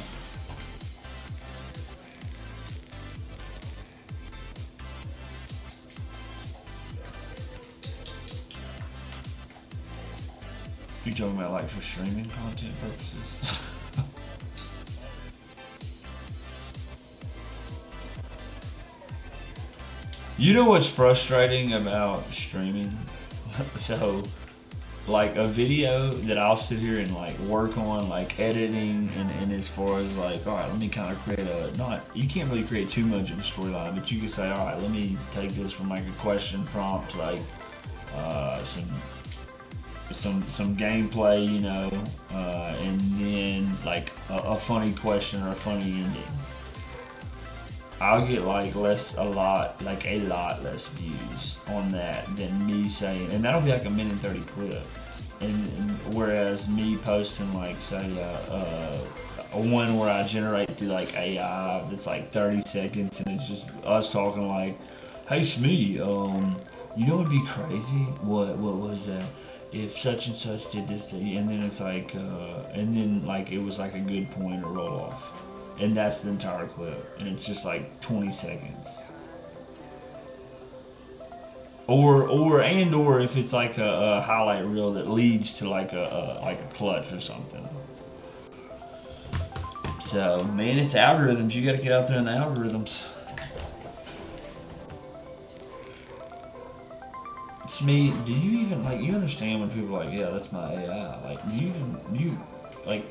You talking about like for streaming content purposes? You know what's frustrating about streaming? So, like a video that I'll sit here and like work on, like editing, and as far as like, all right, let me kind of create you can't really create too much of a storyline, but you can say, all right, let me take this from like a question prompt, like some gameplay, and then like a funny question or a funny ending. I'll get like a lot less views on that than me saying, and that'll be like a minute and 30 clip. And whereas me posting like say a one where I generate through like AI that's like 30 seconds and it's just us talking like, hey Smee, it'd be crazy. What was that? If such and such did this, and then it's like, and then like it was like a good point or roll off. And that's the entire clip, and it's just like 20 seconds. Or if it's like a highlight reel that leads to like a clutch or something. So man, it's algorithms. You got to get out there in the algorithms. It's me. Do you even like? You understand when people are like, yeah, that's my AI. Like, do you like?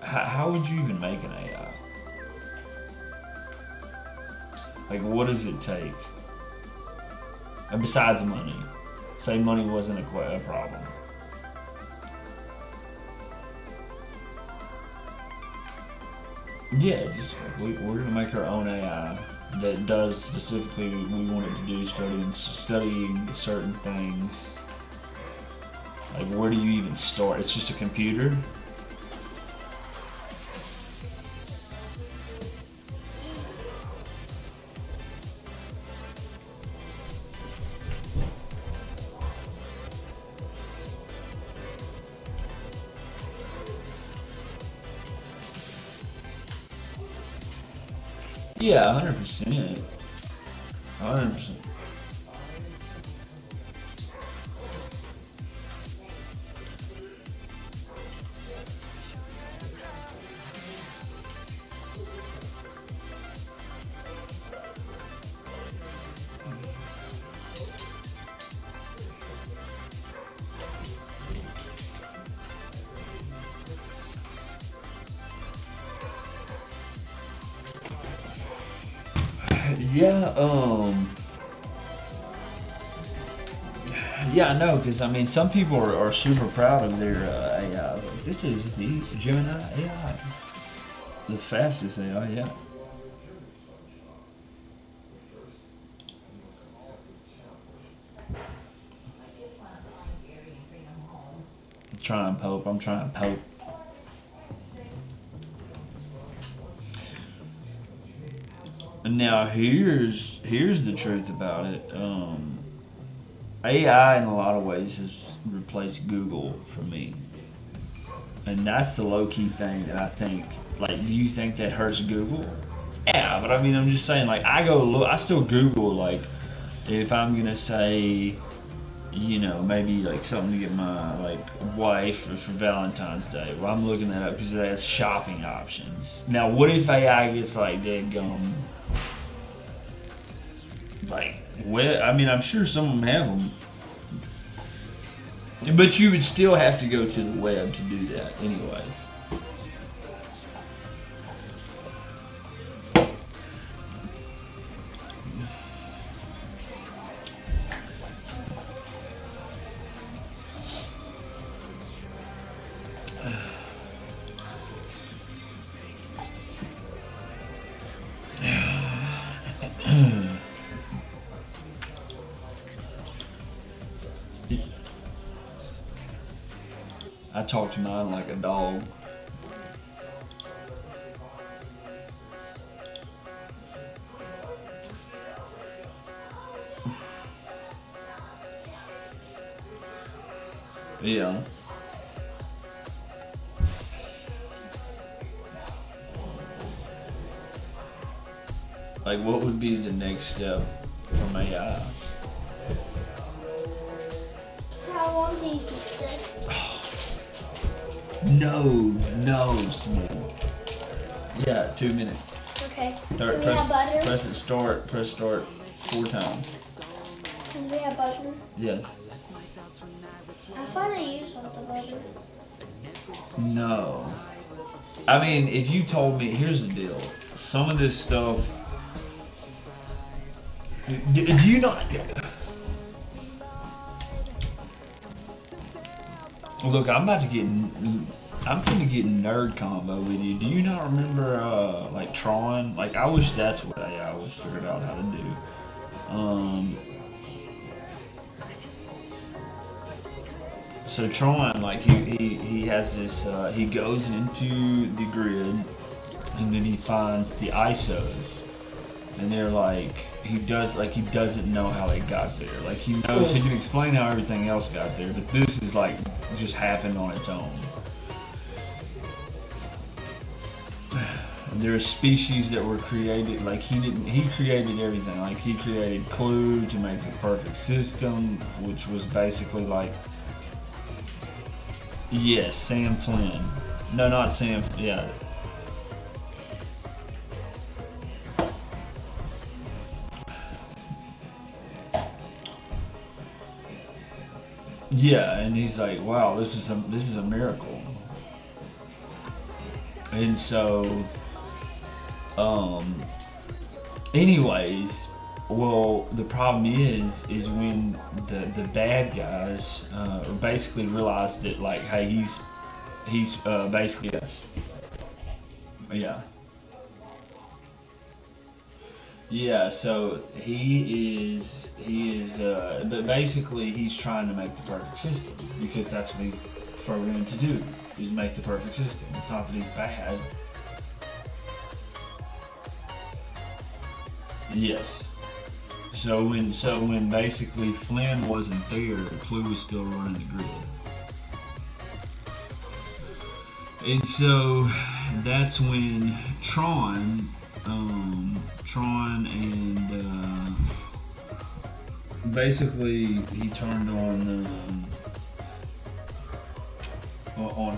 How would you even make an AI? Like, what does it take? And besides money, say money wasn't a problem. Yeah, just we're gonna make our own AI that does specifically what we want it to do, studying certain things. Like, where do you even start? It's just a computer. Yeah, 100%. 100%. Yeah, I know, because I mean, some people are super proud of their AI. Like, this is the Gemini AI, the fastest AI yet. I'm trying Pope. Now here's the truth about it. AI in a lot of ways has replaced Google for me, and that's the low key thing that I think. Like, do you think that hurts Google? Yeah, but I mean, I'm just saying. Like, I go look, I still Google like if I'm gonna say, maybe like something to get my like wife for Valentine's Day. Well, I'm looking that up because it has shopping options. Now, what if AI gets like dead gum? Like, I mean, I'm sure some of them have them, but you would still have to go to the web to do that, anyways. I talk to mine like a dog. Yeah. Like, what would be the next step from AI? How long do you keep this? No, Smith. Yeah, 2 minutes. Okay. Start, Do we have butter? press start 4 times. Do we have butter? Yes. I thought I used all the butter. No. I mean, if you told me, here's the deal. Some of this stuff. Do you not? Look, I'm going to get nerd combo with you. Do you not remember, like Tron? Like, I wish that's what AI was figured out how to do. So Tron, like he has this, he goes into the grid, and then he finds the ISOs, and they're like, he doesn't know how they got there. Like, he knows, he can explain how everything else got there, but this is like, just happened on its own. And there are species that were created, like he created everything. Like, he created Clue to make the perfect system, which was basically like, yes, Sam Flynn. No, not Sam, yeah. Yeah, and he's like, wow, this is a miracle. And so, anyways, well, the problem is when the bad guys basically realize that, like, hey, he's basically us. Yeah. Yeah, so he is, but basically he's trying to make the perfect system, because that's what he's programmed to do, is make the perfect system. It's not that he's bad. Yes. So when basically Flynn wasn't there, Clue was still running the grid. And so that's when Tron and basically he turned on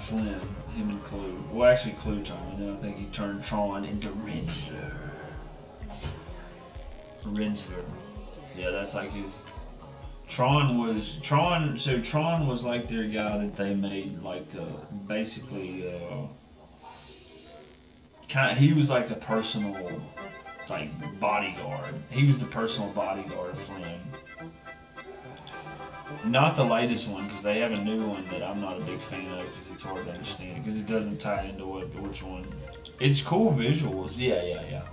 Flynn, him and Clue. Well, actually Clue turned, and then I think he turned Tron into Rinsler. Yeah, that's like his. Tron was like their guy that they made, like, the basically he was like the personal, like, bodyguard. He was the personal bodyguard of Flynn. Not the latest one, because they have a new one that I'm not a big fan of, because it's hard to understand, because it doesn't tie into which one. It's cool visuals, yeah.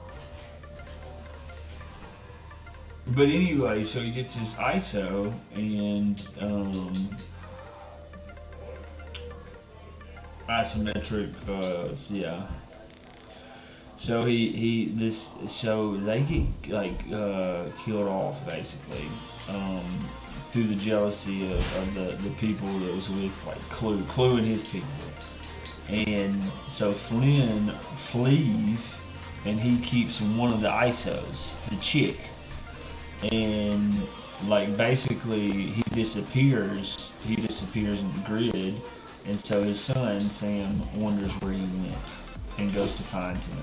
But anyway, so he gets his ISO, and isometric, yeah. So so they get like killed off basically um, through the jealousy of the people that was with like Clue and his people, and so Flynn flees and he keeps one of the ISOs, the chick, and like basically he disappears in the grid, and so his son Sam wonders where he went and goes to find him,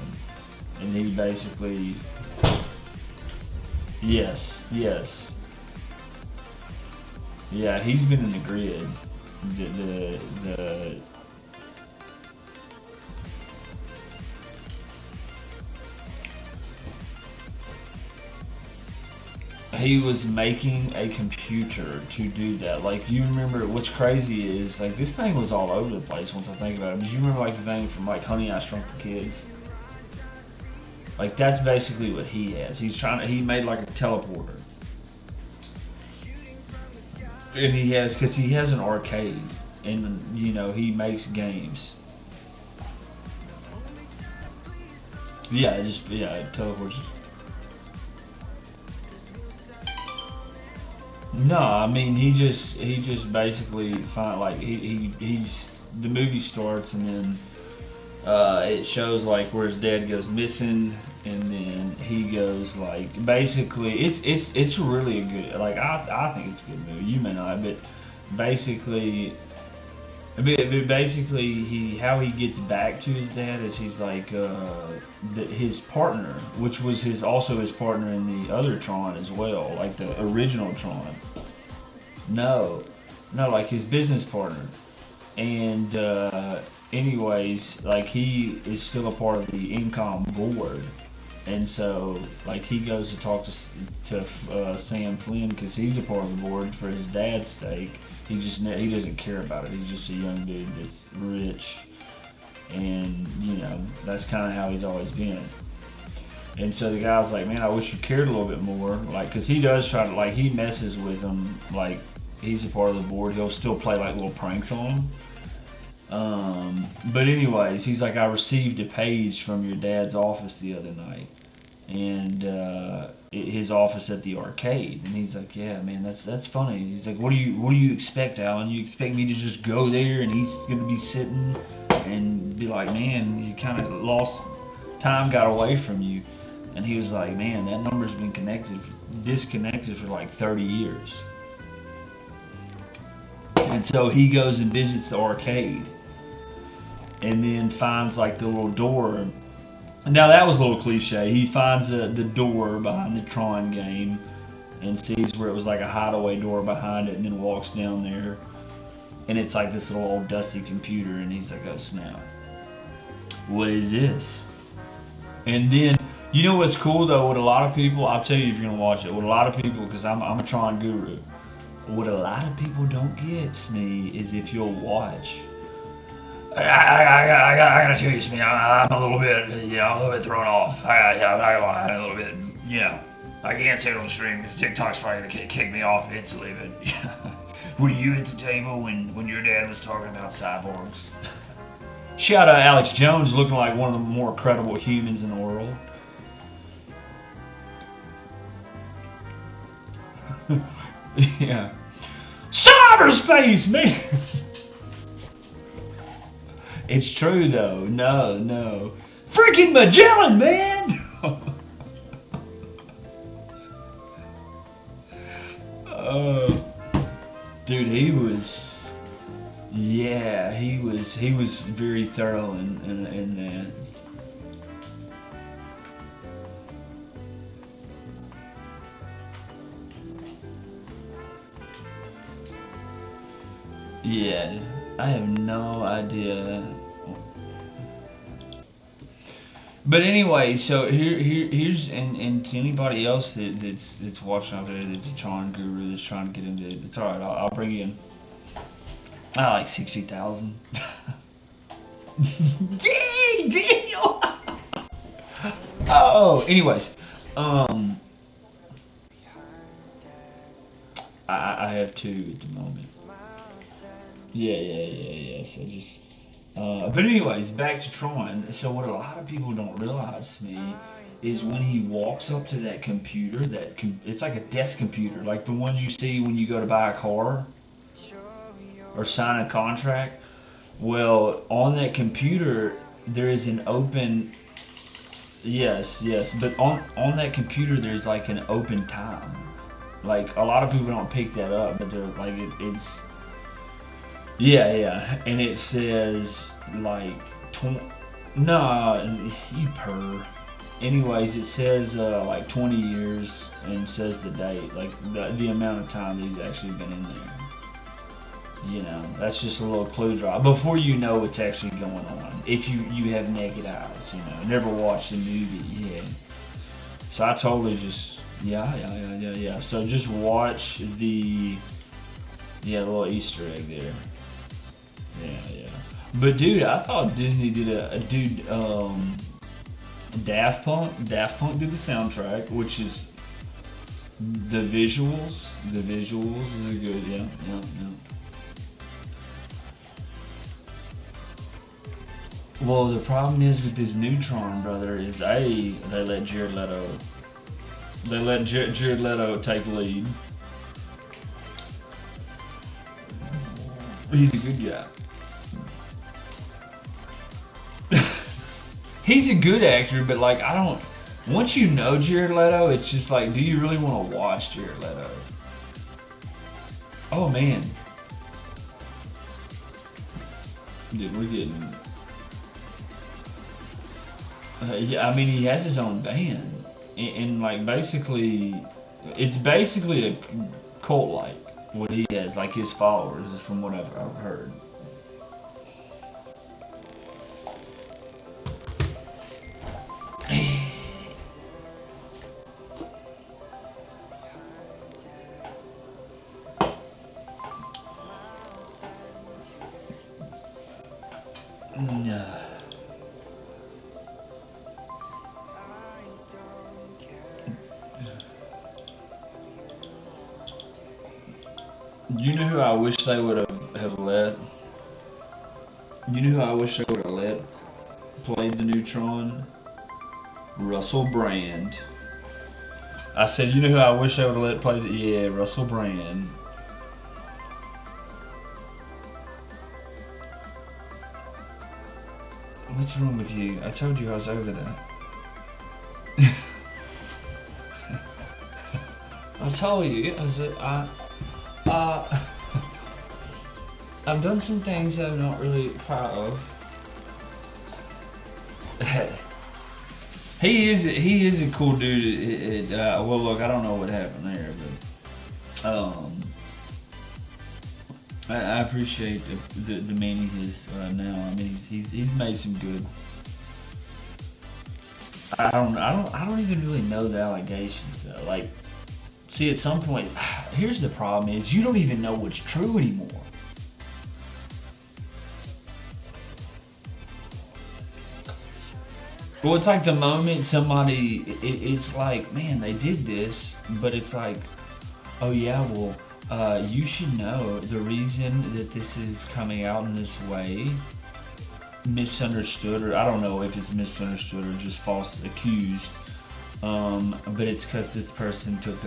and he basically yes yeah, he's been in the grid. The he was making a computer to do that. Like, you remember, what's crazy is like this thing was all over the place once I think about it. Did you remember like the thing from like Honey I Shrunk the Kids? Like that's basically what he has. He made like a teleporter. And he has, because he has an arcade, and you know he makes games. Yeah, it teleports. No, I mean he just basically find like he's the movie starts and then it shows like where his dad goes missing, and then he goes like basically it's really a good, like I think it's a good movie. You may not, but basically. But basically, how he gets back to his dad is he's like his partner, which was also his partner in the other Tron as well, like the original Tron. No, like his business partner. And anyways, like he is still a part of the Incom board, and so like he goes to talk to Sam Flynn because he's a part of the board for his dad's stake. He doesn't care about it. He's just a young dude that's rich, and you know that's kind of how he's always been. And so the guy's like, man, I wish you cared a little bit more, like, because he does try to, like, he messes with him, like he's a part of the board. He'll still play like little pranks on him. But anyways, he's like, I received a page from your dad's office the other night, and his office at the arcade, and he's like, yeah, man, that's funny. He's like, what do you expect, Alan? You expect me to just go there and he's gonna be sitting and be like, man, you kind of lost, time got away from you. And he was like, man, that number's been disconnected for like 30 years. And so he goes and visits the arcade and then finds like the little door. Now that was a little cliche. He finds the door behind the Tron game and sees where it was like a hideaway door behind it, and then walks down there, and it's like this little old dusty computer, and he's like, oh snap, what is this? And then, you know what's cool though, what a lot of people, I'll tell you if you're gonna watch it, what a lot of people, because I'm a Tron guru, what a lot of people don't get, Smee, is if you'll watch. I gotta tell you, Smee, I'm a little bit, I'm a little bit thrown off. I'm a little bit, I can't say it on stream because TikTok's probably gonna kick me off instantly, but were you at the table when your dad was talking about cyborgs? Shout out Alex Jones, looking like one of the more credible humans in the world. Yeah. Cyberspace, man! It's true though. No. Freaking Magellan, man! Dude, he was very thorough in that. Yeah, I have no idea. But anyway, so here's and to anybody else that's watching out there that's a Tron guru that's trying to get into it, it's alright, I'll bring you in. I like 60,000. Dang, Daniel! Oh, anyways, I have two at the moment. Yeah. So just But anyways, back to Tron. So what a lot of people don't realize, to me, is when he walks up to that computer, it's like a desk computer, like the one you see when you go to buy a car or sign a contract. Well, on that computer, there is an open. Yes, yes, but on that computer, there's like an open time. Like a lot of people don't pick that up, but they're like it's. Yeah, yeah, and it says like nah, you purr. Anyways, it says like 20 years and says the date, like the amount of time he's actually been in there. You know, that's just a little clue drop before you know what's actually going on. If you have naked eyes, you know, never watched the movie, yeah. So I totally just yeah. So just watch the little Easter egg there. Yeah. But dude, I thought Disney did a dude. Daft Punk did the soundtrack, which is the visuals. The visuals are good. Yeah. Well, the problem is with this Neutron, brother, is they let Jared Leto. They let Jared Leto take the lead. He's a good guy. He's a good actor, but like I don't. Once you know Jared Leto, it's just like, do you really want to watch Jared Leto? Oh man, dude, we're getting. Yeah, I mean he has his own band, and like basically, it's basically a cult like what he has, like his followers, from what I've heard. You know who I wish they would have let? You know who I wish they would have let play the Neutron? Russell Brand. I said, you know who I wish they would have let play the, yeah, Russell Brand. What's wrong with you? I told you I was over that. I told you, I said, I've done some things that I'm not really proud of. He is a cool dude. Well, look, I don't know what happened there, but I appreciate the man he is now. I mean, he's made some good. I don't even really know the allegations though. Like, see, at some point, here's the problem: is you don't even know what's true anymore. Well, it's like the moment somebody, it's like, man, they did this, but it's like, oh yeah, well, you should know the reason that this is coming out in this way, misunderstood, or I don't know if it's misunderstood or just false accused, but it's because this person took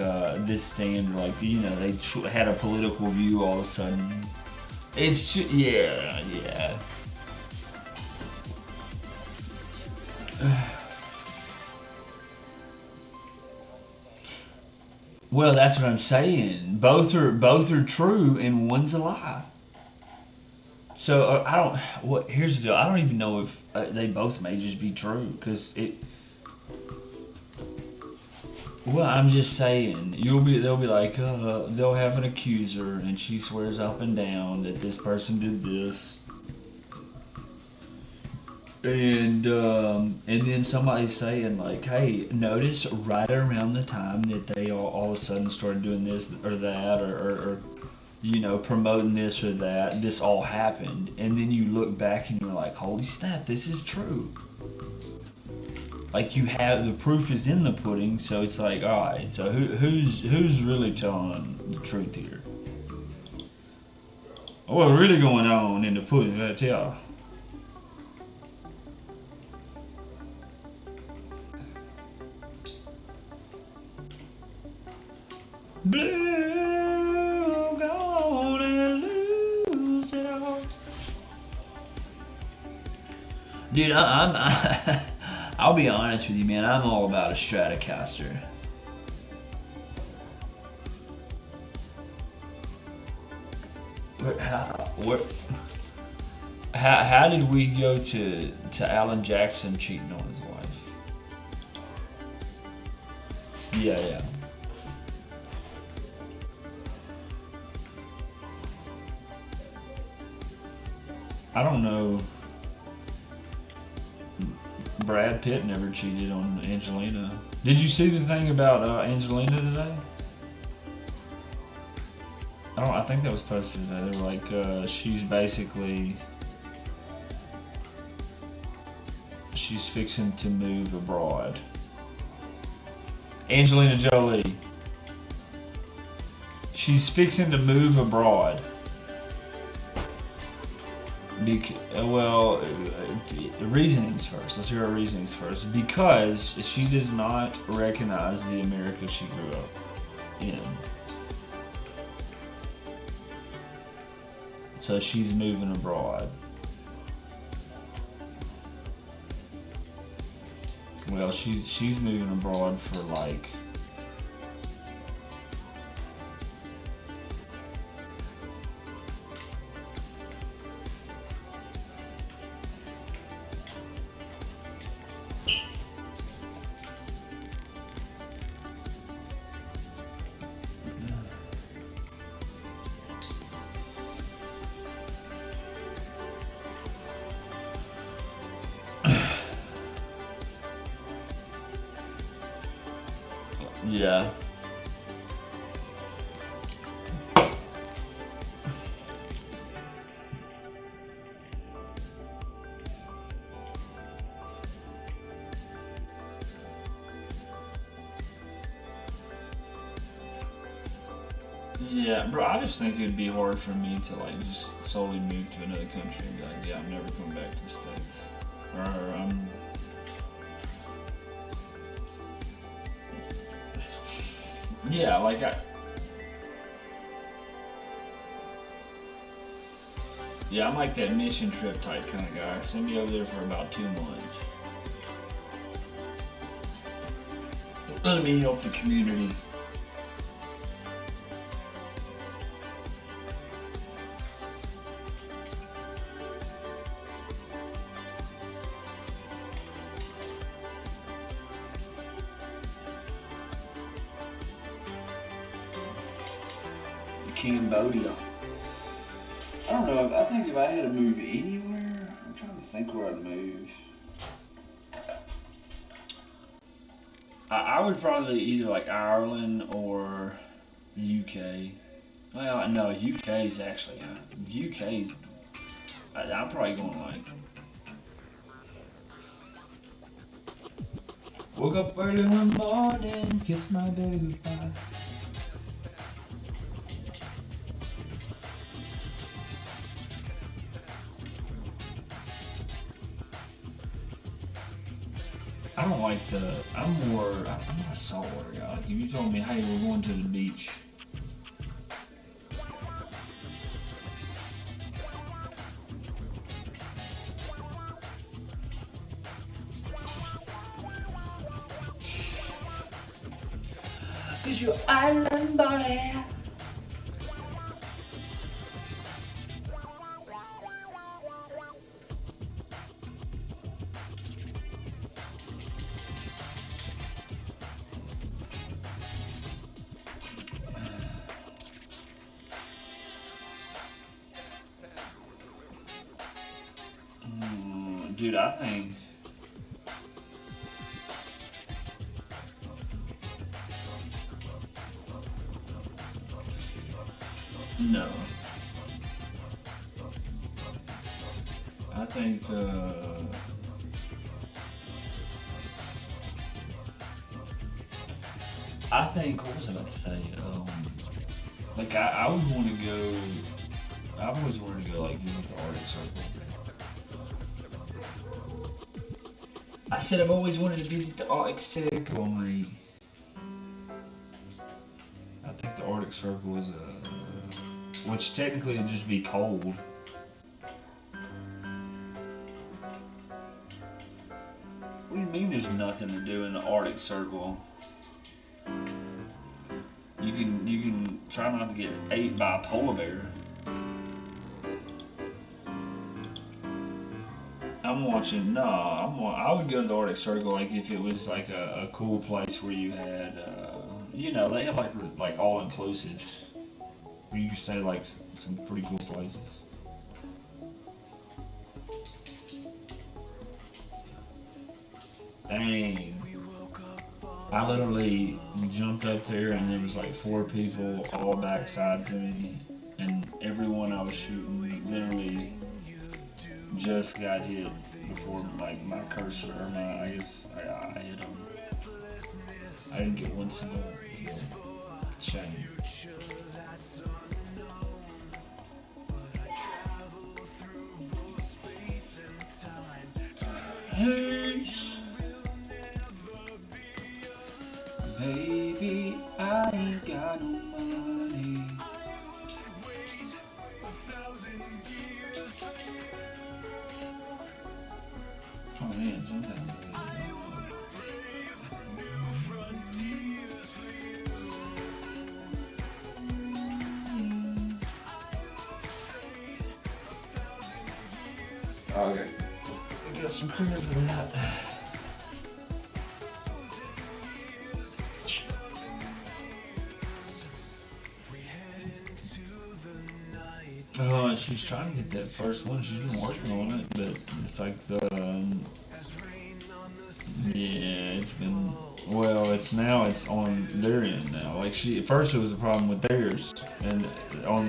this stand, like, you know, they had a political view all of a sudden. It's just, yeah. Well, that's what I'm saying. Both are true, and one's a lie. So I don't. What? Here's the deal. I don't even know if they both may just be true, because it. Well, I'm just saying. They'll be like, they'll have an accuser, and she swears up and down that this person did this. And then somebody saying like, hey, notice right around the time that they all of a sudden started doing this or that, or you know, promoting this or that, this all happened. And then you look back and you're like, holy snap, this is true. Like, you have the proof is in the pudding, so it's like, all right, so who's really telling the truth here? What's really going on in the pudding? Let's tell. Blue, gonna lose it all. Dude, I'll be honest with you, man. I'm all about a Stratocaster. How did we go to Alan Jackson cheating on his wife? Yeah. I don't know. Brad Pitt never cheated on Angelina. Did you see the thing about Angelina today? I think that was posted today. They were like, she's fixing to move abroad. Angelina Jolie. She's fixing to move abroad. Reasonings first. Let's hear our reasonings first. Because she does not recognize the America she grew up in. So she's moving abroad. Well, she's moving abroad for like yeah. Yeah, bro, I just think it'd be hard for me to like just solely move to another country and be like, yeah, I'm never coming back to the States. Or yeah, like I'm like that mission trip type kind of guy. Send me over there for about 2 months. Let me help the community. Cambodia. I don't know. I think if I had to move anywhere, I'm trying to think where I'd move. I would probably either like Ireland or UK. Well, no, UK's actually UK's. I'm probably going like. Woke up early one morning, kissed my baby goodbye. I don't like I'm not a saltwater guy. Like if you told me, hey, we're going to the beach. Cause you're island boy. Dude, I think no. I think what was I about to say? Like I would want to go. I've always wanted to go like visit the Arctic Circle. I said I've always wanted to visit the Arctic Circle, mate. I think the Arctic Circle is which technically would just be cold. What do you mean there's nothing to do in the Arctic Circle? You can try not to get ate by a polar bear. I'm watching. No, I would go to the Arctic Circle like if it was like a cool place where you had, you know, they have like all inclusives. Where you can stay like some pretty cool places. Dang. I literally jumped up there and there was like 4 people all backside to me, and everyone I was shooting literally just got hit before like my cursor or my, I guess I hit them. I didn't get one single hit. Shame. Hey, baby, I ain't got no money. Oh man, sometimes. Okay. I got some cleaner for that. Oh, she's trying to get that first one. She's been working on it, but it's like the yeah, it's been it's on their end now. Like at first it was a problem with theirs, and on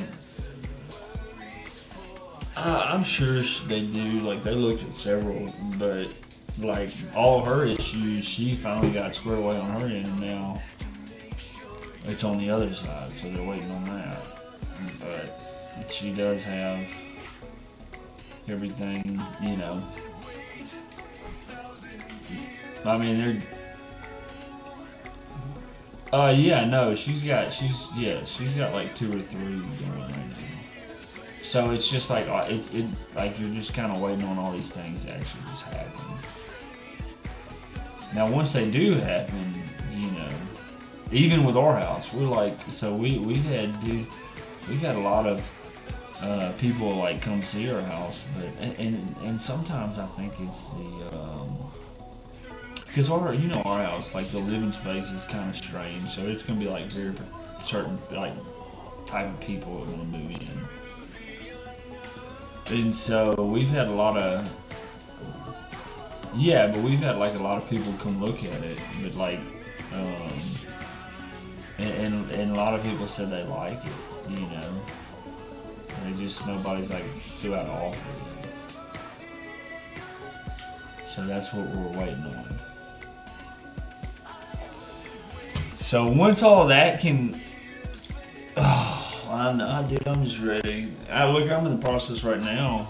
I'm sure they do. Like they looked at several, but like all her issues, she finally got squared away on her end, and now it's on the other side, so they're waiting on that. But she does have everything, you know. I mean, yeah, no, she's got like 2 or 3 going right now. So it's just like like you're just kind of waiting on all these things to actually just happen. Now, once they do happen, you know, even with our house, we're like, so we've had a lot of people like come see our house, but and sometimes I think it's because our house, like the living space is kind of strange, so it's gonna be like very certain like type of people that want to move in. And so we've had a lot of, but we've had like a lot of people come look at it, but like, and a lot of people said they like it, you know. They just, nobody's like threw out an offer. So that's what we're waiting on. So once all that can, I know, dude, I'm just ready. Look, I'm in the process right now.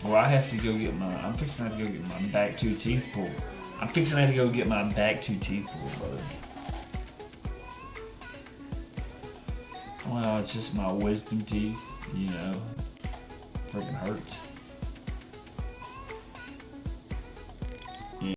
Well, I have to go get I'm fixing to have to go get my back 2 teeth pulled. I'm fixing to have to go get my back 2 teeth pulled, brother. Well, it's just my wisdom teeth, you know. Freaking hurts.